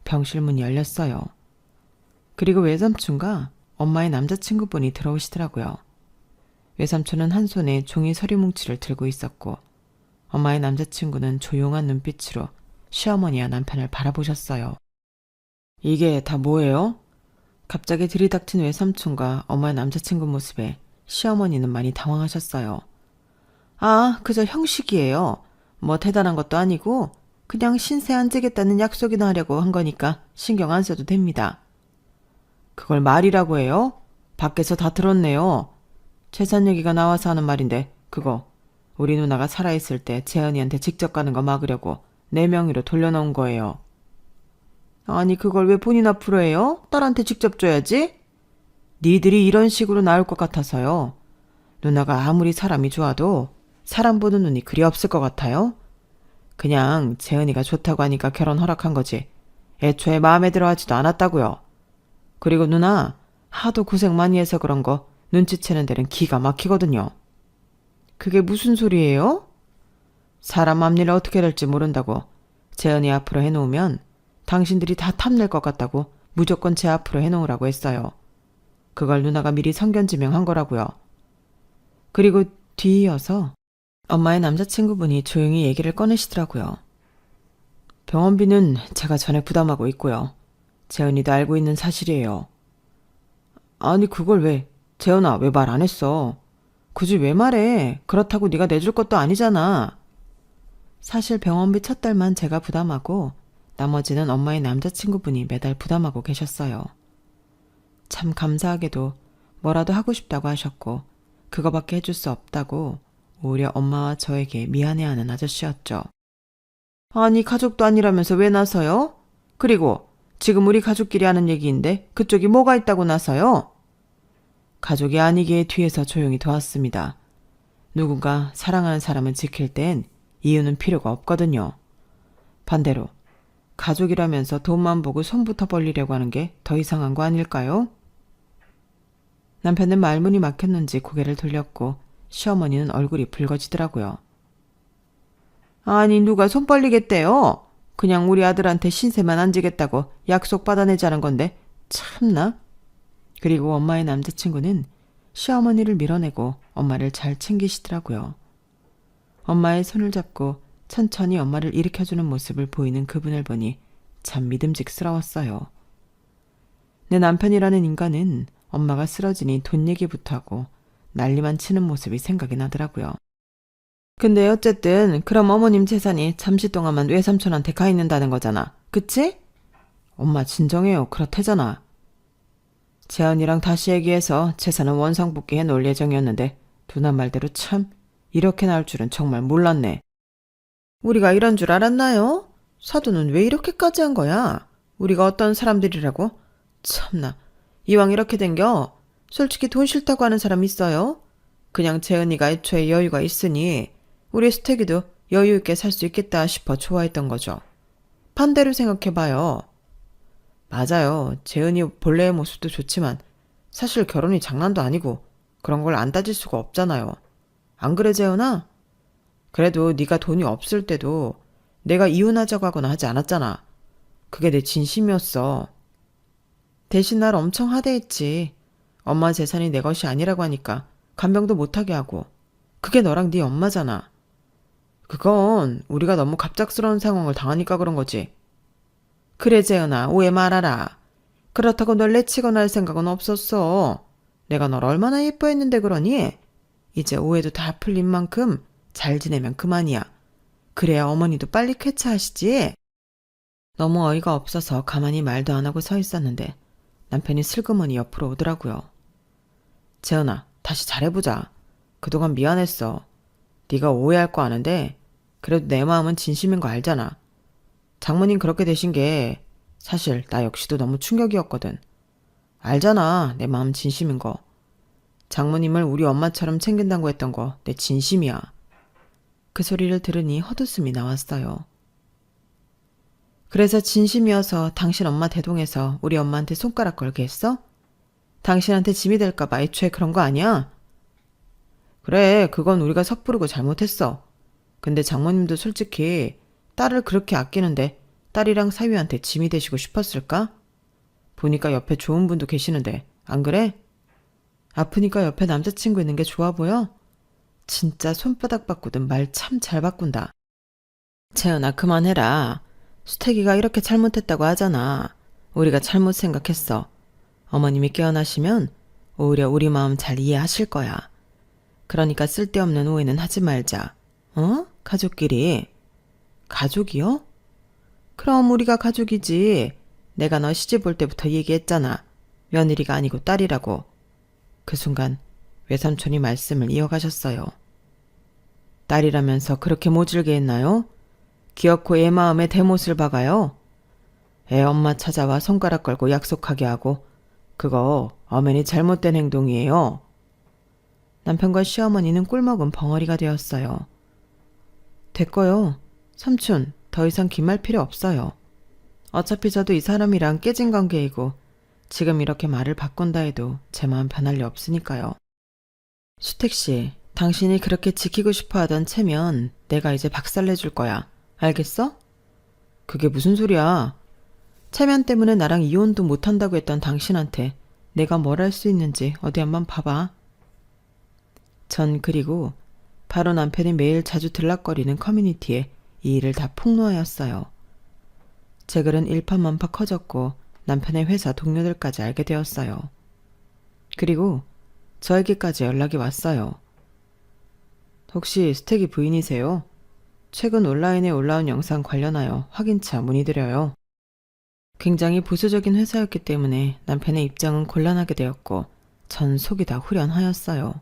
병실 문이 열렸어요. 그리고 외삼촌과 엄마의 남자친구분이 들어오시더라고요. 외삼촌은 한 손에 종이 서류 뭉치를 들고 있었고 엄마의 남자친구는 조용한 눈빛으로 시어머니와 남편을 바라보셨어요. 이게 다 뭐예요? 갑자기 들이닥친 외삼촌과 엄마의 남자친구 모습에 시어머니는 많이 당황하셨어요. 아, 그저 형식이에요. 뭐 대단한 것도 아니고 그냥 신세 안 지겠다는 약속이나 하려고 한 거니까 신경 안 써도 됩니다. 그걸 말이라고 해요? 밖에서 다 들었네요. 재산 얘기가 나와서 하는 말인데 그거 우리 누나가 살아있을 때 재은이한테 직접 가는 거 막으려고 내 명의로 돌려놓은 거예요. 아니 그걸 왜 본인 앞으로 해요? 딸한테 직접 줘야지. 니들이 이런 식으로 나올 것 같아서요. 누나가 아무리 사람이 좋아도 사람 보는 눈이 그리 없을 것 같아요. 그냥 재은이가 좋다고 하니까 결혼 허락한 거지. 애초에 마음에 들어 하지도 않았다고요. 그리고 누나 하도 고생 많이 해서 그런 거 눈치채는 데는 기가 막히거든요. 그게 무슨 소리예요? 사람 앞일을 어떻게 될지 모른다고 재은이 앞으로 해놓으면 당신들이 다 탐낼 것 같다고 무조건 제 앞으로 해놓으라고 했어요. 그걸 누나가 미리 성견지명한 거라고요. 그리고 뒤이어서 엄마의 남자친구분이 조용히 얘기를 꺼내시더라고요. 병원비는 제가 전액 부담하고 있고요. 재은이도 알고 있는 사실이에요. 아니 그걸 왜 재은아 왜 말 안 했어? 굳이 왜 말해? 그렇다고 네가 내줄 것도 아니잖아. 사실 병원비 첫 달만 제가 부담하고 나머지는 엄마의 남자친구분이 매달 부담하고 계셨어요. 참 감사하게도 뭐라도 하고 싶다고 하셨고 그거밖에 해줄 수 없다고 오히려 엄마와 저에게 미안해하는 아저씨였죠. 아니 가족도 아니라면서 왜 나서요? 그리고 지금 우리 가족끼리 하는 얘기인데 그쪽이 뭐가 있다고 나서요? 가족이 아니기에 뒤에서 조용히 도왔습니다. 누군가 사랑하는 사람을 지킬 땐 이유는 필요가 없거든요. 반대로 가족이라면서 돈만 보고 손부터 벌리려고 하는 게 더 이상한 거 아닐까요? 남편은 말문이 막혔는지 고개를 돌렸고 시어머니는 얼굴이 붉어지더라고요. 아니 누가 손 벌리겠대요? 그냥 우리 아들한테 신세만 안 지겠다고 약속 받아내자는 건데 참나. 그리고 엄마의 남자친구는 시어머니를 밀어내고 엄마를 잘 챙기시더라고요. 엄마의 손을 잡고 천천히 엄마를 일으켜주는 모습을 보이는 그분을 보니 참 믿음직스러웠어요. 내 남편이라는 인간은 엄마가 쓰러지니 돈 얘기부터 하고 난리만 치는 모습이 생각이 나더라고요. 근데 어쨌든 그럼 어머님 재산이 잠시 동안만 외삼촌한테 가 있는다는 거잖아. 그치? 엄마 진정해요. 그렇대잖아. 재현이랑 다시 얘기해서 재산은 원상복귀해 놓을 예정이었는데 누나 말대로 참 이렇게 나올 줄은 정말 몰랐네. 우리가 이런 줄 알았나요? 사돈은 왜 이렇게까지 한 거야? 우리가 어떤 사람들이라고? 참나. 이왕 이렇게 된겨 솔직히 돈 싫다고 하는 사람 있어요? 그냥 재은이가 애초에 여유가 있으니 우리 수택이도 여유 있게 살 수 있겠다 싶어 좋아했던 거죠. 반대로 생각해봐요. 맞아요. 재은이 본래의 모습도 좋지만 사실 결혼이 장난도 아니고 그런 걸 안 따질 수가 없잖아요. 안 그래 재은아? 그래도 네가 돈이 없을 때도 내가 이혼하자고 하거나 하지 않았잖아. 그게 내 진심이었어. 대신 날 엄청 하대했지. 엄마 재산이 내 것이 아니라고 하니까 간병도 못하게 하고. 그게 너랑 네 엄마잖아. 그건 우리가 너무 갑작스러운 상황을 당하니까 그런 거지. 그래 재은아 오해 말아라. 그렇다고 널 내치거나 할 생각은 없었어. 내가 널 얼마나 예뻐했는데 그러니? 이제 오해도 다 풀린 만큼 잘 지내면 그만이야. 그래야 어머니도 빨리 쾌차하시지. 너무 어이가 없어서 가만히 말도 안 하고 서 있었는데 남편이 슬그머니 옆으로 오더라고요. 재은아 다시 잘해보자. 그동안 미안했어. 네가 오해할 거 아는데 그래도 내 마음은 진심인 거 알잖아. 장모님 그렇게 되신 게 사실 나 역시도 너무 충격이었거든. 알잖아 내 마음 진심인 거. 장모님을 우리 엄마처럼 챙긴다고 했던 거 내 진심이야. 그 소리를 들으니 헛웃음이 나왔어요. 그래서 진심이어서 당신 엄마 대동해서 우리 엄마한테 손가락 걸게 했어? 당신한테 짐이 될까봐 애초에 그런 거 아니야? 그래 그건 우리가 섣부르고 잘못했어. 근데 장모님도 솔직히 딸을 그렇게 아끼는데 딸이랑 사위한테 짐이 되시고 싶었을까? 보니까 옆에 좋은 분도 계시는데 안 그래? 아프니까 옆에 남자친구 있는 게 좋아 보여? 진짜 손바닥 바꾸든 말 참 잘 바꾼다. 재현아 그만해라. 수태기가 이렇게 잘못했다고 하잖아. 우리가 잘못 생각했어. 어머님이 깨어나시면 오히려 우리 마음 잘 이해하실 거야. 그러니까 쓸데없는 오해는 하지 말자. 어? 가족끼리. 가족이요? 그럼 우리가 가족이지. 내가 너 시집 올 때부터 얘기했잖아. 며느리가 아니고 딸이라고. 그 순간 외삼촌이 말씀을 이어가셨어요. 딸이라면서 그렇게 모질게 했나요? 기어코 애 마음에 대못을 박아요. 애 엄마 찾아와 손가락 걸고 약속하게 하고 그거 엄연히 잘못된 행동이에요. 남편과 시어머니는 꿀먹은 벙어리가 되었어요. 됐고요. 삼촌 더 이상 긴 말 필요 없어요. 어차피 저도 이 사람이랑 깨진 관계이고 지금 이렇게 말을 바꾼다 해도 제 마음 변할 리 없으니까요. 수택씨, 당신이 그렇게 지키고 싶어 하던 체면 내가 이제 박살내줄 거야. 알겠어? 그게 무슨 소리야. 체면 때문에 나랑 이혼도 못한다고 했던 당신한테 내가 뭘 할 수 있는지 어디 한번 봐봐. 전 그리고 바로 남편이 매일 자주 들락거리는 커뮤니티에 이 일을 다 폭로하였어요. 제 글은 일파만파 커졌고 남편의 회사 동료들까지 알게 되었어요. 그리고 저에게까지 연락이 왔어요. 혹시 스택이 부인이세요? 최근 온라인에 올라온 영상 관련하여 확인차 문의드려요. 굉장히 보수적인 회사였기 때문에 남편의 입장은 곤란하게 되었고 전 속이 다 후련하였어요.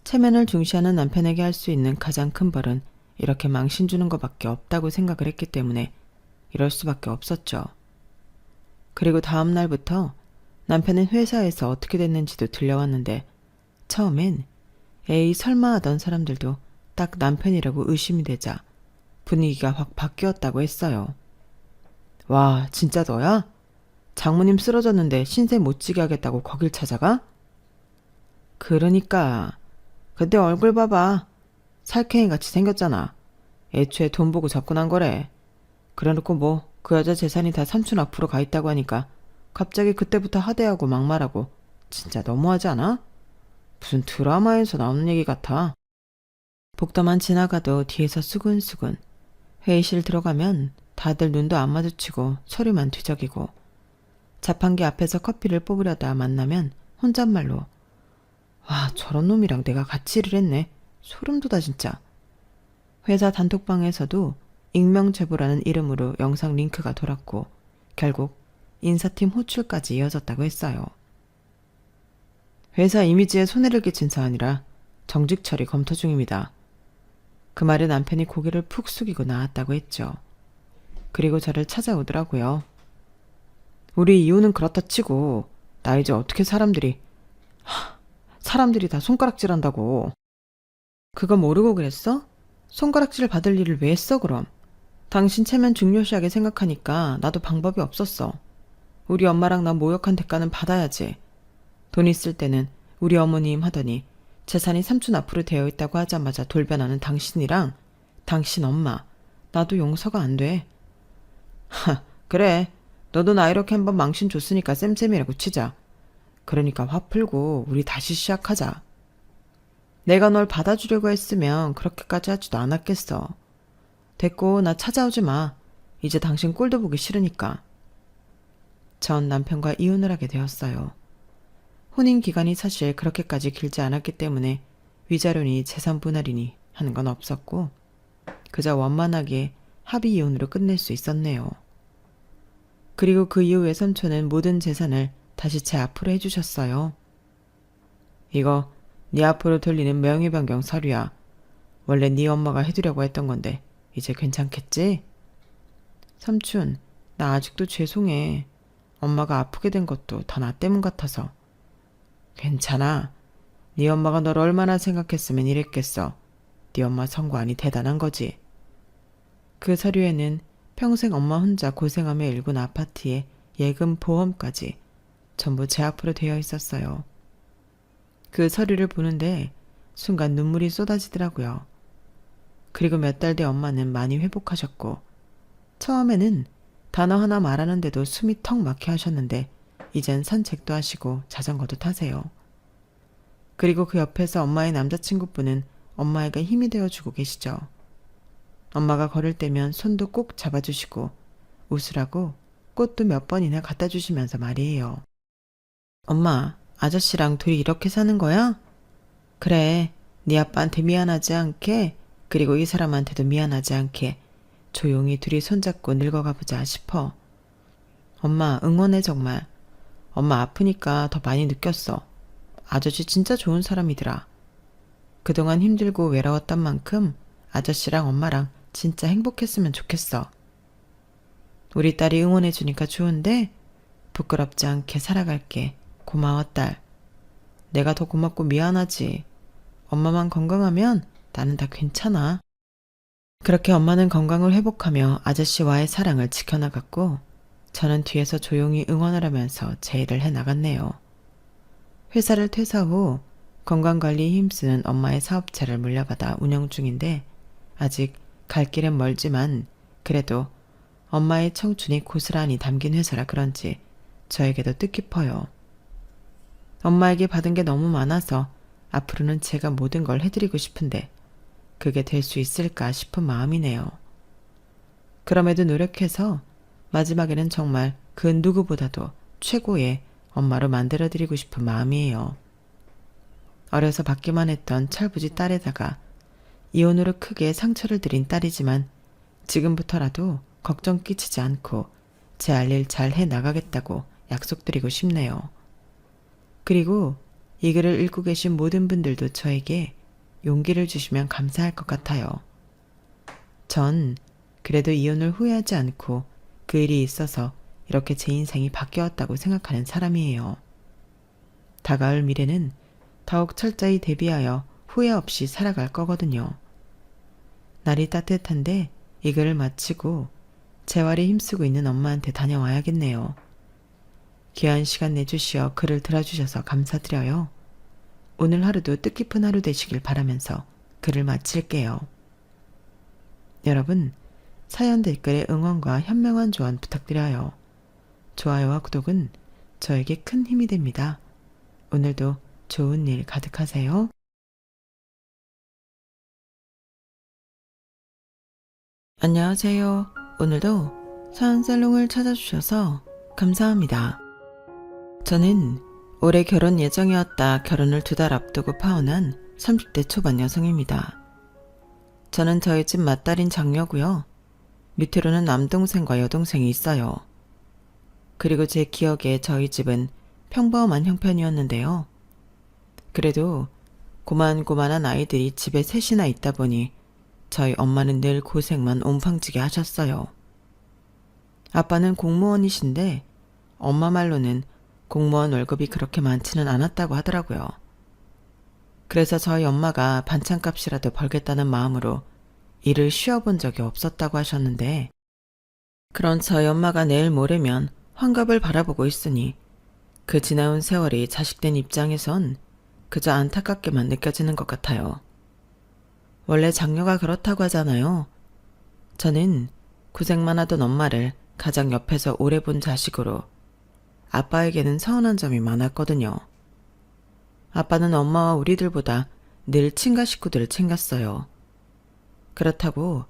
체면을 중시하는 남편에게 할 수 있는 가장 큰 벌은 이렇게 망신 주는 것밖에 없다고 생각을 했기 때문에 이럴 수밖에 없었죠. 그리고 다음 날부터 남편은 회사에서 어떻게 됐는지도 들려왔는데 처음엔 에이 설마 하던 사람들도 딱 남편이라고 의심이 되자 분위기가 확 바뀌었다고 했어요. 와, 진짜 너야? 장모님 쓰러졌는데 신세 못 지게 하겠다고 거길 찾아가? 그러니까. 근데 얼굴 봐봐. 살쾡이같이 생겼잖아. 애초에 돈 보고 접근한 거래. 그래놓고 뭐 그 여자 재산이 다 삼촌 앞으로 가 있다고 하니까 갑자기 그때부터 하대하고 막말하고 진짜 너무하지 않아? 무슨 드라마에서 나오는 얘기 같아. 복도만 지나가도 뒤에서 수근수근. 회의실 들어가면 다들 눈도 안 마주치고 서류만 뒤적이고 자판기 앞에서 커피를 뽑으려다 만나면 혼잣말로 와, 저런 놈이랑 내가 같이 일을 했네. 소름 돋아 진짜. 회사 단톡방에서도 익명제보라는 이름으로 영상 링크가 돌았고 결국 인사팀 호출까지 이어졌다고 했어요. 회사 이미지에 손해를 끼친 사안이라 정직 처리 검토 중입니다. 그 말에 남편이 고개를 푹 숙이고 나왔다고 했죠. 그리고 저를 찾아오더라고요. 우리 이혼은 그렇다 치고 나 이제 어떻게 사람들이 다 손가락질한다고. 그거 모르고 그랬어? 손가락질 받을 일을 왜 했어 그럼? 당신 체면 중요시하게 생각하니까 나도 방법이 없었어. 우리 엄마랑 나 모욕한 대가는 받아야지. 돈 있을 때는 우리 어머님 하더니 재산이 삼촌 앞으로 되어 있다고 하자마자 돌변하는 당신이랑 당신 엄마 나도 용서가 안 돼. 그래. 너도 나 이렇게 한번 망신 줬으니까 쌤쌤이라고 치자. 그러니까 화 풀고 우리 다시 시작하자. 내가 널 받아주려고 했으면 그렇게까지 하지도 않았겠어. 됐고 나 찾아오지 마. 이제 당신 꼴도 보기 싫으니까. 전 남편과 이혼을 하게 되었어요. 혼인 기간이 사실 그렇게까지 길지 않았기 때문에 위자료니 재산 분할이니 하는 건 없었고 그저 원만하게 합의 이혼으로 끝낼 수 있었네요. 그리고 그 이후에 삼촌은 모든 재산을 다시 제 앞으로 해주셨어요. 이거 네 앞으로 돌리는 명의 변경 서류야. 원래 네 엄마가 해두려고 했던 건데 이제 괜찮겠지? 삼촌, 나 아직도 죄송해. 엄마가 아프게 된 것도 다 나 때문 같아서. 괜찮아. 네 엄마가 널 얼마나 생각했으면 이랬겠어. 네 엄마 성관이 대단한 거지. 그 서류에는 평생 엄마 혼자 고생하며 일군 아파트에 예금 보험까지 전부 제 앞으로 되어 있었어요. 그 서류를 보는데 순간 눈물이 쏟아지더라고요. 그리고 몇 달 뒤 엄마는 많이 회복하셨고 처음에는 단어 하나 말하는데도 숨이 턱 막혀 하셨는데 이젠 산책도 하시고 자전거도 타세요. 그리고 그 옆에서 엄마의 남자친구분은 엄마에게 힘이 되어주고 계시죠. 엄마가 걸을 때면 손도 꼭 잡아주시고 웃으라고 꽃도 몇 번이나 갖다 주시면서 말이에요. 엄마, 아저씨랑 둘이 이렇게 사는 거야? 그래, 네 아빠한테 미안하지 않게 그리고 이 사람한테도 미안하지 않게 조용히 둘이 손잡고 늙어가 보자 싶어. 엄마 응원해 정말. 엄마 아프니까 더 많이 느꼈어. 아저씨 진짜 좋은 사람이더라. 그동안 힘들고 외로웠던 만큼 아저씨랑 엄마랑 진짜 행복했으면 좋겠어. 우리 딸이 응원해주니까 좋은데 부끄럽지 않게 살아갈게. 고마워 딸. 내가 더 고맙고 미안하지. 엄마만 건강하면 나는 다 괜찮아. 그렇게 엄마는 건강을 회복하며 아저씨와의 사랑을 지켜나갔고 저는 뒤에서 조용히 응원을 하면서 제 일을 해나갔네요. 회사를 퇴사 후 건강관리에 힘쓰는 엄마의 사업체를 물려받아 운영 중인데 아직 갈 길은 멀지만 그래도 엄마의 청춘이 고스란히 담긴 회사라 그런지 저에게도 뜻깊어요. 엄마에게 받은 게 너무 많아서 앞으로는 제가 모든 걸 해드리고 싶은데 그게 될 수 있을까 싶은 마음이네요. 그럼에도 노력해서 마지막에는 정말 그 누구보다도 최고의 엄마로 만들어드리고 싶은 마음이에요. 어려서 받기만 했던 철부지 딸에다가 이혼으로 크게 상처를 드린 딸이지만 지금부터라도 걱정 끼치지 않고 제 할 일 잘 해나가겠다고 약속드리고 싶네요. 그리고 이 글을 읽고 계신 모든 분들도 저에게 용기를 주시면 감사할 것 같아요. 전 그래도 이혼을 후회하지 않고 그 일이 있어서 이렇게 제 인생이 바뀌었다고 생각하는 사람이에요. 다가올 미래는 더욱 철저히 대비하여 후회 없이 살아갈 거거든요. 날이 따뜻한데 이 글을 마치고 재활에 힘쓰고 있는 엄마한테 다녀와야겠네요. 귀한 시간 내주시어 글을 들어주셔서 감사드려요. 오늘 하루도 뜻깊은 하루 되시길 바라면서 글을 마칠게요. 여러분, 사연 댓글에 응원과 현명한 조언 부탁드려요. 좋아요와 구독은 저에게 큰 힘이 됩니다. 오늘도 좋은 일 가득하세요. 안녕하세요. 오늘도 사연살롱을 찾아주셔서 감사합니다. 저는 올해 결혼 예정이었다 결혼을 2달 앞두고 파혼한 30대 초반 여성입니다. 저는 저희 집 맏딸인 장녀고요. 밑으로는 남동생과 여동생이 있어요. 그리고 제 기억에 저희 집은 평범한 형편이었는데요. 그래도 고만고만한 아이들이 집에 셋이나 있다 보니 저희 엄마는 늘 고생만 옴팡지게 하셨어요. 아빠는 공무원이신데 엄마 말로는 공무원 월급이 그렇게 많지는 않았다고 하더라고요. 그래서 저희 엄마가 반찬값이라도 벌겠다는 마음으로 일을 쉬어본 적이 없었다고 하셨는데, 그런 저희 엄마가 내일 모레면 환갑을 바라보고 있으니 그 지나온 세월이 자식된 입장에선 그저 안타깝게만 느껴지는 것 같아요. 원래 장녀가 그렇다고 하잖아요. 저는 고생만 하던 엄마를 가장 옆에서 오래 본 자식으로 아빠에게는 서운한 점이 많았거든요. 아빠는 엄마와 우리들보다 늘 친가 식구들을 챙겼어요. 그렇다고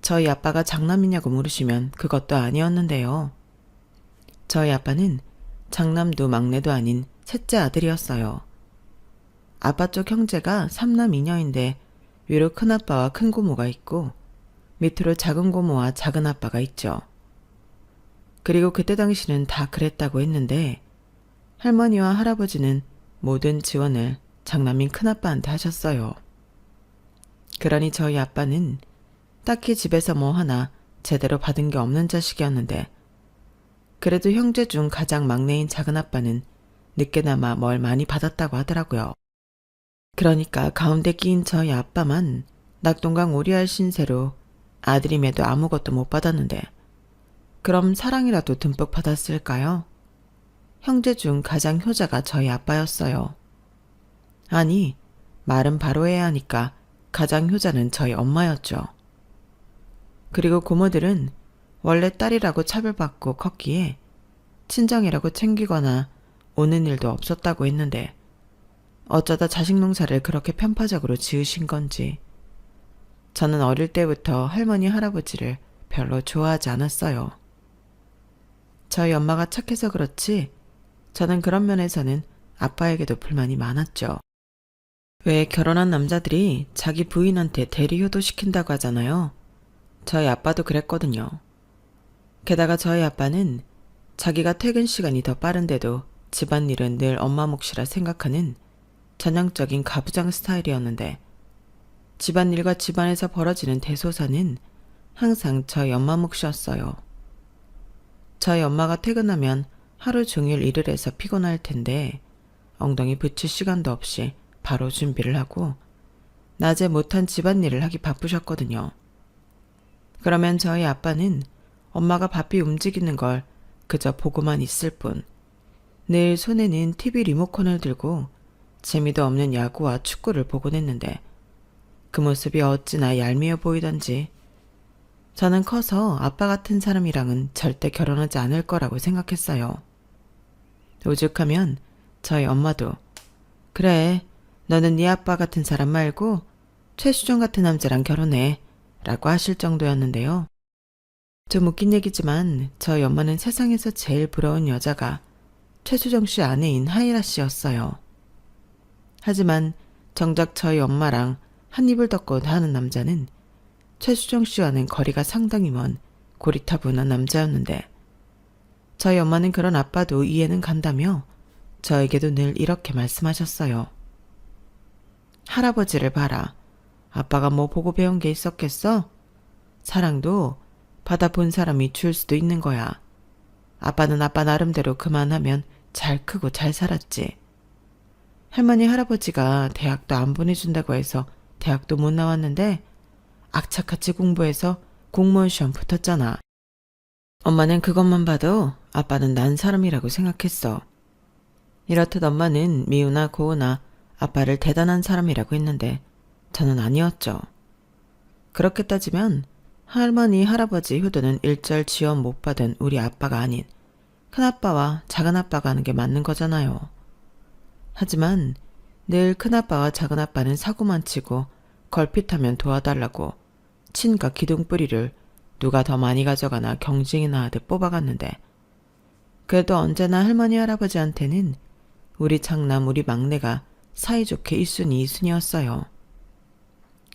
저희 아빠가 장남이냐고 물으시면 그것도 아니었는데요. 저희 아빠는 장남도 막내도 아닌 셋째 아들이었어요. 아빠 쪽 형제가 3남 2녀인데 위로 큰아빠와 큰고모가 있고 밑으로 작은고모와 작은아빠가 있죠. 그리고 그때 당시는 다 그랬다고 했는데 할머니와 할아버지는 모든 지원을 장남인 큰아빠한테 하셨어요. 그러니 저희 아빠는 딱히 집에서 뭐 하나 제대로 받은 게 없는 자식이었는데, 그래도 형제 중 가장 막내인 작은아빠는 늦게나마 뭘 많이 받았다고 하더라고요. 그러니까 가운데 끼인 저희 아빠만 낙동강 오리알 신세로 아들임에도 아무것도 못 받았는데 그럼 사랑이라도 듬뿍 받았을까요? 형제 중 가장 효자가 저희 아빠였어요. 아니, 말은 바로 해야 하니까 가장 효자는 저희 엄마였죠. 그리고 고모들은 원래 딸이라고 차별받고 컸기에 친정이라고 챙기거나 오는 일도 없었다고 했는데 어쩌다 자식 농사를 그렇게 편파적으로 지으신 건지 저는 어릴 때부터 할머니 할아버지를 별로 좋아하지 않았어요. 저희 엄마가 착해서 그렇지 저는 그런 면에서는 아빠에게도 불만이 많았죠. 왜 결혼한 남자들이 자기 부인한테 대리 효도시킨다고 하잖아요. 저희 아빠도 그랬거든요. 게다가 저희 아빠는 자기가 퇴근 시간이 더 빠른데도 집안일은 늘 엄마 몫이라 생각하는 전형적인 가부장 스타일이었는데 집안일과 집안에서 벌어지는 대소사는 항상 저희 엄마 몫이었어요. 저희 엄마가 퇴근하면 하루 종일 일을 해서 피곤할 텐데 엉덩이 붙일 시간도 없이 바로 준비를 하고 낮에 못한 집안일을 하기 바쁘셨거든요. 그러면 저희 아빠는 엄마가 바삐 움직이는 걸 그저 보고만 있을 뿐 늘 손에는 TV 리모컨을 들고 재미도 없는 야구와 축구를 보곤 했는데 그 모습이 어찌나 얄미워 보이던지 저는 커서 아빠 같은 사람이랑은 절대 결혼하지 않을 거라고 생각했어요. 오죽하면 저희 엄마도 그래, 너는 네 아빠 같은 사람 말고 최수종 같은 남자랑 결혼해 라고 하실 정도였는데요. 좀 웃긴 얘기지만 저희 엄마는 세상에서 제일 부러운 여자가 최수정 씨 아내인 하이라 씨였어요. 하지만 정작 저희 엄마랑 한 입을 덮고 하는 남자는 최수정 씨와는 거리가 상당히 먼 고리타분한 남자였는데 저희 엄마는 그런 아빠도 이해는 간다며 저에게도 늘 이렇게 말씀하셨어요. 할아버지를 봐라. 아빠가 뭐 보고 배운 게 있었겠어? 사랑도 받아본 사람이 줄 수도 있는 거야. 아빠는 아빠 나름대로 그만하면 잘 크고 잘 살았지. 할머니 할아버지가 대학도 안 보내준다고 해서 대학도 못 나왔는데 악착같이 공부해서 공무원 시험 붙었잖아. 엄마는 그것만 봐도 아빠는 난 사람이라고 생각했어. 이렇듯 엄마는 미우나 고우나 아빠를 대단한 사람이라고 했는데 저는 아니었죠. 그렇게 따지면 할머니, 할아버지 효도는 일절 지원 못 받은 우리 아빠가 아닌 큰아빠와 작은아빠가 하는 게 맞는 거잖아요. 하지만 늘 큰아빠와 작은아빠는 사고만 치고 걸핏하면 도와달라고 친과 기둥뿌리를 누가 더 많이 가져가나 경쟁이나 하듯 뽑아갔는데 그래도 언제나 할머니, 할아버지한테는 우리 장남, 우리 막내가 사이좋게 1순위, 2순위였어요.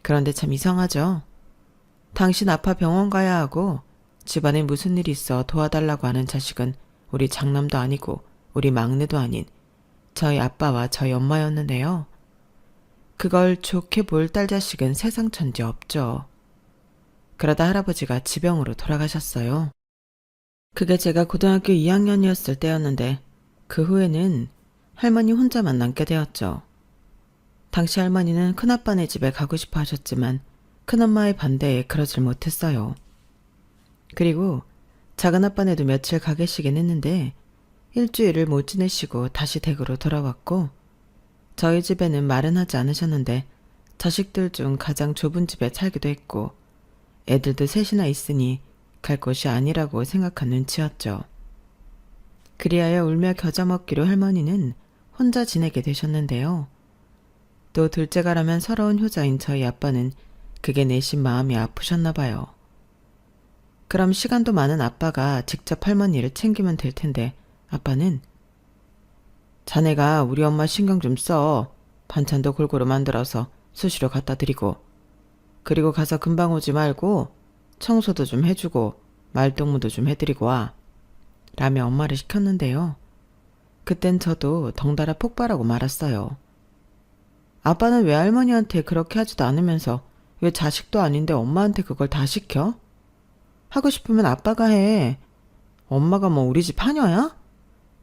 그런데 참 이상하죠? 당신 아파 병원 가야 하고 집안에 무슨 일 있어 도와달라고 하는 자식은 우리 장남도 아니고 우리 막내도 아닌 저희 아빠와 저희 엄마였는데요. 그걸 좋게 볼 딸 자식은 세상 천지 없죠. 그러다 할아버지가 지병으로 돌아가셨어요. 그게 제가 고등학교 2학년이었을 때였는데 그 후에는 할머니 혼자만 남게 되었죠. 당시 할머니는 큰아빠네 집에 가고 싶어 하셨지만 큰엄마의 반대에 그러질 못했어요. 그리고 작은아빠네도 며칠 가 계시긴 했는데 일주일을 못 지내시고 다시 댁으로 돌아왔고 저희 집에는 말은 하지 않으셨는데 자식들 중 가장 좁은 집에 살기도 했고 애들도 셋이나 있으니 갈 곳이 아니라고 생각한 눈치였죠. 그리하여 울며 겨자 먹기로 할머니는 혼자 지내게 되셨는데요. 또 둘째가라면 서러운 효자인 저희 아빠는 그게 내심 마음이 아프셨나 봐요. 그럼 시간도 많은 아빠가 직접 할머니를 챙기면 될 텐데 아빠는 자네가 우리 엄마 신경 좀 써. 반찬도 골고루 만들어서 수시로 갖다 드리고 그리고 가서 금방 오지 말고 청소도 좀 해주고 말동무도 좀 해드리고 와. 라며 엄마를 시켰는데요. 그땐 저도 덩달아 폭발하고 말았어요. 아빠는 왜 할머니한테 그렇게 하지도 않으면서 왜 자식도 아닌데 엄마한테 그걸 다 시켜? 하고 싶으면 아빠가 해. 엄마가 뭐 우리 집 하녀야?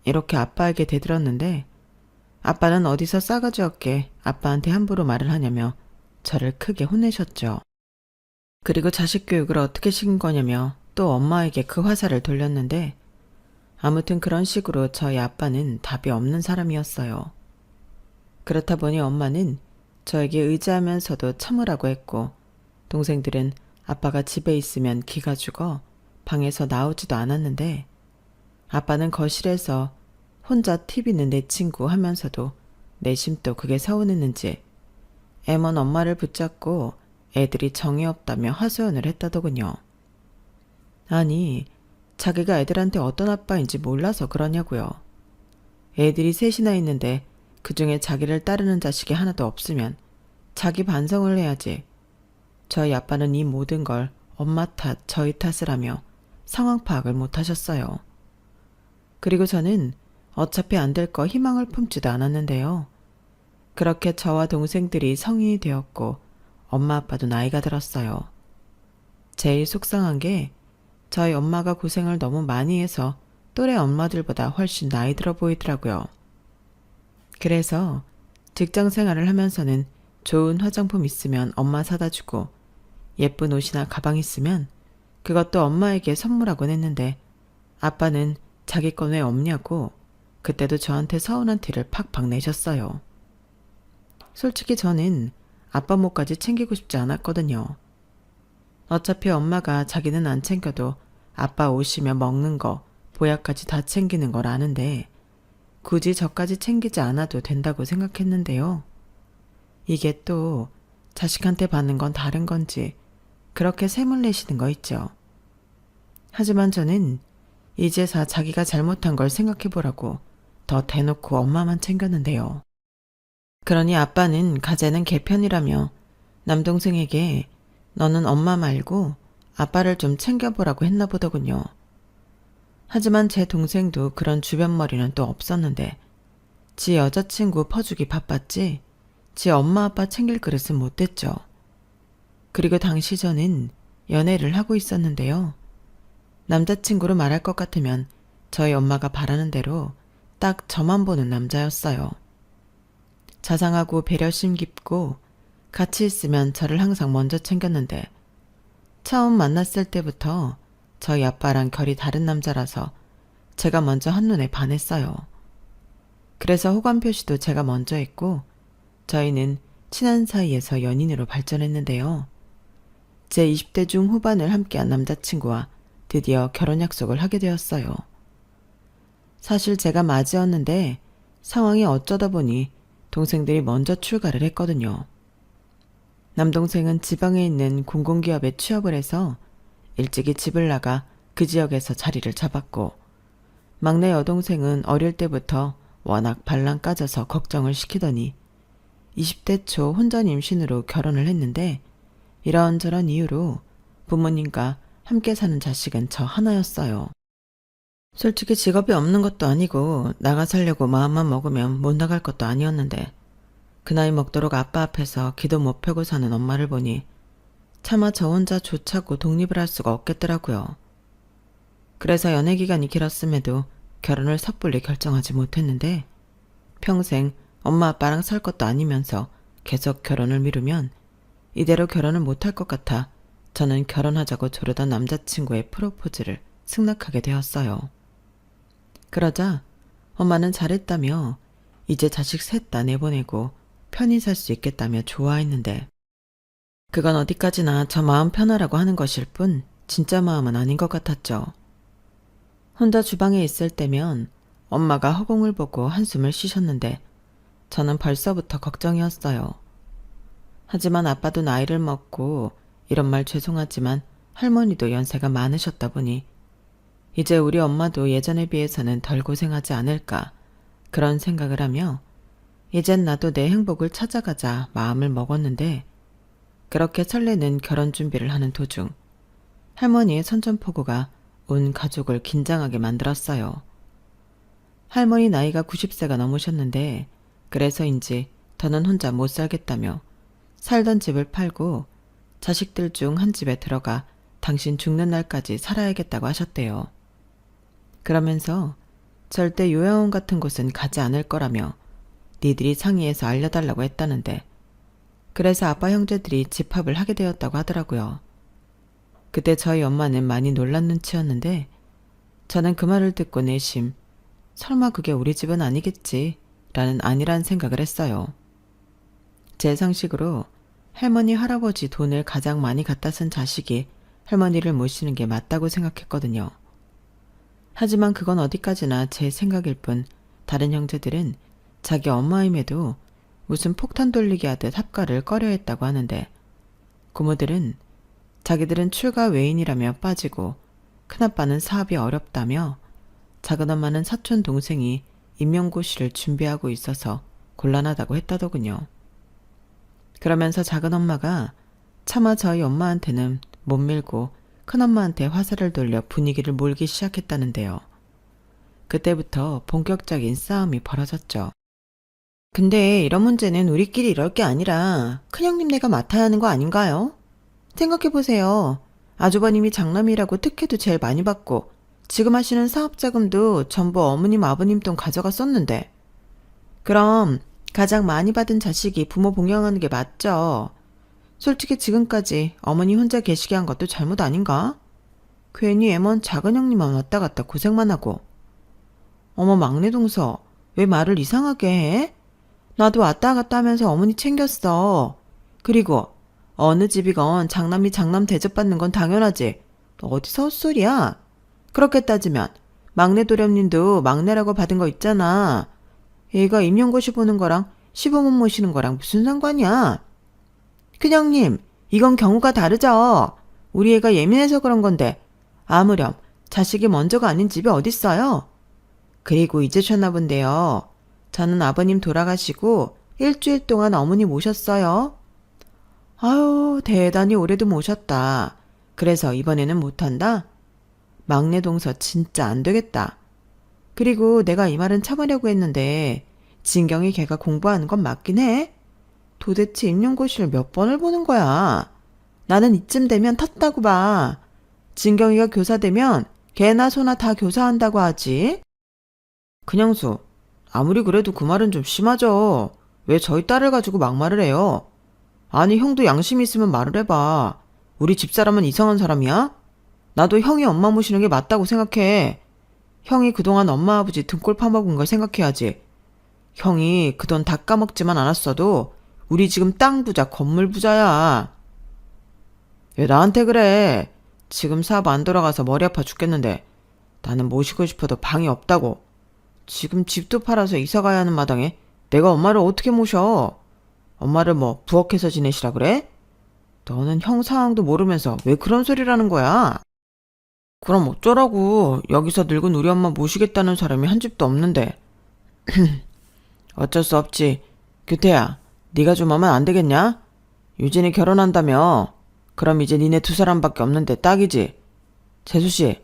이렇게 아빠에게 대들었는데 아빠는 어디서 싸가지 없게 아빠한테 함부로 말을 하냐며 저를 크게 혼내셨죠. 그리고 자식 교육을 어떻게 시킨 거냐며 또 엄마에게 그 화살을 돌렸는데 아무튼 그런 식으로 저희 아빠는 답이 없는 사람이었어요. 그렇다 보니 엄마는 저에게 의지하면서도 참으라고 했고 동생들은 아빠가 집에 있으면 기가 죽어 방에서 나오지도 않았는데 아빠는 거실에서 혼자 TV는 내 친구 하면서도 내심 또 그게 서운했는지 애먼 엄마를 붙잡고 애들이 정이 없다며 하소연을 했다더군요. 아니, 자기가 애들한테 어떤 아빠인지 몰라서 그러냐고요. 애들이 셋이나 있는데 그중에 자기를 따르는 자식이 하나도 없으면 자기 반성을 해야지. 저희 아빠는 이 모든 걸 엄마 탓, 저희 탓을 하며 상황 파악을 못하셨어요. 그리고 저는 어차피 안 될 거 희망을 품지도 않았는데요. 그렇게 저와 동생들이 성인이 되었고 엄마 아빠도 나이가 들었어요. 제일 속상한 게 저희 엄마가 고생을 너무 많이 해서 또래 엄마들보다 훨씬 나이 들어 보이더라고요. 그래서 직장 생활을 하면서는 좋은 화장품 있으면 엄마 사다 주고 예쁜 옷이나 가방 있으면 그것도 엄마에게 선물하곤 했는데 아빠는 자기 건 왜 없냐고 그때도 저한테 서운한 티를 팍팍 내셨어요. 솔직히 저는 아빠 몫까지 챙기고 싶지 않았거든요. 어차피 엄마가 자기는 안 챙겨도 아빠 옷이며 먹는 거, 보약까지 다 챙기는 걸 아는데 굳이 저까지 챙기지 않아도 된다고 생각했는데요. 이게 또 자식한테 받는 건 다른 건지 그렇게 샘을 내시는 거 있죠. 하지만 저는 이제서 자기가 잘못한 걸 생각해보라고 더 대놓고 엄마만 챙겼는데요. 그러니 아빠는 가재는 개편이라며 남동생에게 너는 엄마 말고 아빠를 좀 챙겨보라고 했나 보더군요. 하지만 제 동생도 그런 주변머리는 또 없었는데 지 여자친구 퍼주기 바빴지 지 엄마 아빠 챙길 그릇은 못 됐죠. 그리고 당시 저는 연애를 하고 있었는데요. 남자친구로 말할 것 같으면 저희 엄마가 바라는 대로 딱 저만 보는 남자였어요. 자상하고 배려심 깊고 같이 있으면 저를 항상 먼저 챙겼는데 처음 만났을 때부터 저희 아빠랑 결이 다른 남자라서 제가 먼저 한눈에 반했어요. 그래서 호감 표시도 제가 먼저 했고 저희는 친한 사이에서 연인으로 발전했는데요. 제 20대 중후반을 함께한 남자친구와 드디어 결혼 약속을 하게 되었어요. 사실 제가 맞이었는데 상황이 어쩌다 보니 동생들이 먼저 출가를 했거든요. 남동생은 지방에 있는 공공기업에 취업을 해서 일찍이 집을 나가 그 지역에서 자리를 잡았고, 막내 여동생은 어릴 때부터 워낙 발랑 까져서 걱정을 시키더니 20대 초 혼전 임신으로 결혼을 했는데, 이런저런 이유로 부모님과 함께 사는 자식은 저 하나였어요. 솔직히 직업이 없는 것도 아니고 나가 살려고 마음만 먹으면 못 나갈 것도 아니었는데, 그 나이 먹도록 아빠 앞에서 기도 못 펴고 사는 엄마를 보니 차마 저 혼자 조차고 독립을 할 수가 없겠더라고요. 그래서 연애 기간이 길었음에도 결혼을 섣불리 결정하지 못했는데, 평생 엄마 아빠랑 살 것도 아니면서 계속 결혼을 미루면 이대로 결혼을 못할 것 같아 저는 결혼하자고 조르던 남자친구의 프로포즈를 승낙하게 되었어요. 그러자 엄마는 잘했다며 이제 자식 셋 다 내보내고 편히 살 수 있겠다며 좋아했는데, 그건 어디까지나 저 마음 편하라고 하는 것일 뿐 진짜 마음은 아닌 것 같았죠. 혼자 주방에 있을 때면 엄마가 허공을 보고 한숨을 쉬셨는데 저는 벌써부터 걱정이었어요. 하지만 아빠도 나이를 먹고 이런 말 죄송하지만 할머니도 연세가 많으셨다 보니 이제 우리 엄마도 예전에 비해서는 덜 고생하지 않을까 그런 생각을 하며 이젠 나도 내 행복을 찾아가자 마음을 먹었는데, 그렇게 설레는 결혼 준비를 하는 도중 할머니의 선전포고가 온 가족을 긴장하게 만들었어요. 할머니 나이가 90세가 넘으셨는데 그래서인지 더는 혼자 못 살겠다며 살던 집을 팔고 자식들 중 한 집에 들어가 당신 죽는 날까지 살아야겠다고 하셨대요. 그러면서 절대 요양원 같은 곳은 가지 않을 거라며 니들이 상의해서 알려달라고 했다는데, 그래서 아빠 형제들이 집합을 하게 되었다고 하더라고요. 그때 저희 엄마는 많이 놀란 눈치였는데 저는 그 말을 듣고 내심 설마 그게 우리 집은 아니겠지 라는 안일한 생각을 했어요. 제 상식으로 할머니 할아버지 돈을 가장 많이 갖다 쓴 자식이 할머니를 모시는 게 맞다고 생각했거든요. 하지만 그건 어디까지나 제 생각일 뿐 다른 형제들은 자기 엄마임에도 무슨 폭탄 돌리기 하듯 합가를 꺼려했다고 하는데, 고모들은 자기들은 출가 외인이라며 빠지고 큰아빠는 사업이 어렵다며 작은엄마는 사촌 동생이 임용고시를 준비하고 있어서 곤란하다고 했다더군요. 그러면서 작은엄마가 차마 저희 엄마한테는 못 밀고 큰엄마한테 화살을 돌려 분위기를 몰기 시작했다는데요. 그때부터 본격적인 싸움이 벌어졌죠. 근데 이런 문제는 우리끼리 이럴 게 아니라 큰형님네가 맡아야 하는 거 아닌가요? 생각해보세요. 아주버님이 장남이라고 특혜도 제일 많이 받고 지금 하시는 사업자금도 전부 어머님 아버님 돈 가져가 썼는데, 그럼 가장 많이 받은 자식이 부모 봉양하는 게 맞죠? 솔직히 지금까지 어머니 혼자 계시게 한 것도 잘못 아닌가? 괜히 애먼 작은 형님만 왔다 갔다 고생만 하고. 어머 막내 동서, 왜 말을 이상하게 해? 나도 왔다 갔다 하면서 어머니 챙겼어. 그리고 어느 집이건 장남이 장남 대접받는 건 당연하지. 너 어디서 헛소리야? 그렇게 따지면 막내 도련님도 막내라고 받은 거 있잖아. 얘가 임용고시 보는 거랑 시부모 모시는 거랑 무슨 상관이야? 큰형님, 이건 경우가 다르죠. 우리 애가 예민해서 그런 건데 아무렴 자식이 먼저가 아닌 집이 어딨어요? 그리고 잊으셨나 본데요. 저는 아버님 돌아가시고 일주일 동안 어머니 모셨어요. 아유, 대단히 오래도 모셨다. 그래서 이번에는 못한다? 막내 동서 진짜 안 되겠다. 그리고 내가 이 말은 참으려고 했는데 진경이 걔가 공부하는 건 맞긴 해. 도대체 임용고시를 몇 번을 보는 거야. 나는 이쯤 되면 텄다고 봐. 진경이가 교사 되면 걔나 소나 다 교사한다고 하지. 그냥수, 아무리 그래도 그 말은 좀 심하죠. 왜 저희 딸을 가지고 막말을 해요? 아니 형도 양심 있으면 말을 해봐. 우리 집사람은 이상한 사람이야? 나도 형이 엄마 모시는 게 맞다고 생각해. 형이 그동안 엄마 아버지 등골 파먹은 걸 생각해야지. 형이 그 돈 다 까먹지만 않았어도 우리 지금 땅 부자, 건물 부자야. 왜 나한테 그래? 지금 사업 안 돌아가서 머리 아파 죽겠는데 나는 모시고 싶어도 방이 없다고. 지금 집도 팔아서 이사 가야 하는 마당에 내가 엄마를 어떻게 모셔? 엄마를 뭐 부엌에서 지내시라 그래? 너는 형 상황도 모르면서 왜 그런 소리를 하는 거야? 그럼 어쩌라고. 여기서 늙은 우리 엄마 모시겠다는 사람이 한 집도 없는데. 어쩔 수 없지. 규태야, 네가 좀 하면 안 되겠냐? 유진이 결혼한다며. 그럼 이제 니네 두 사람밖에 없는데 딱이지. 재수씨,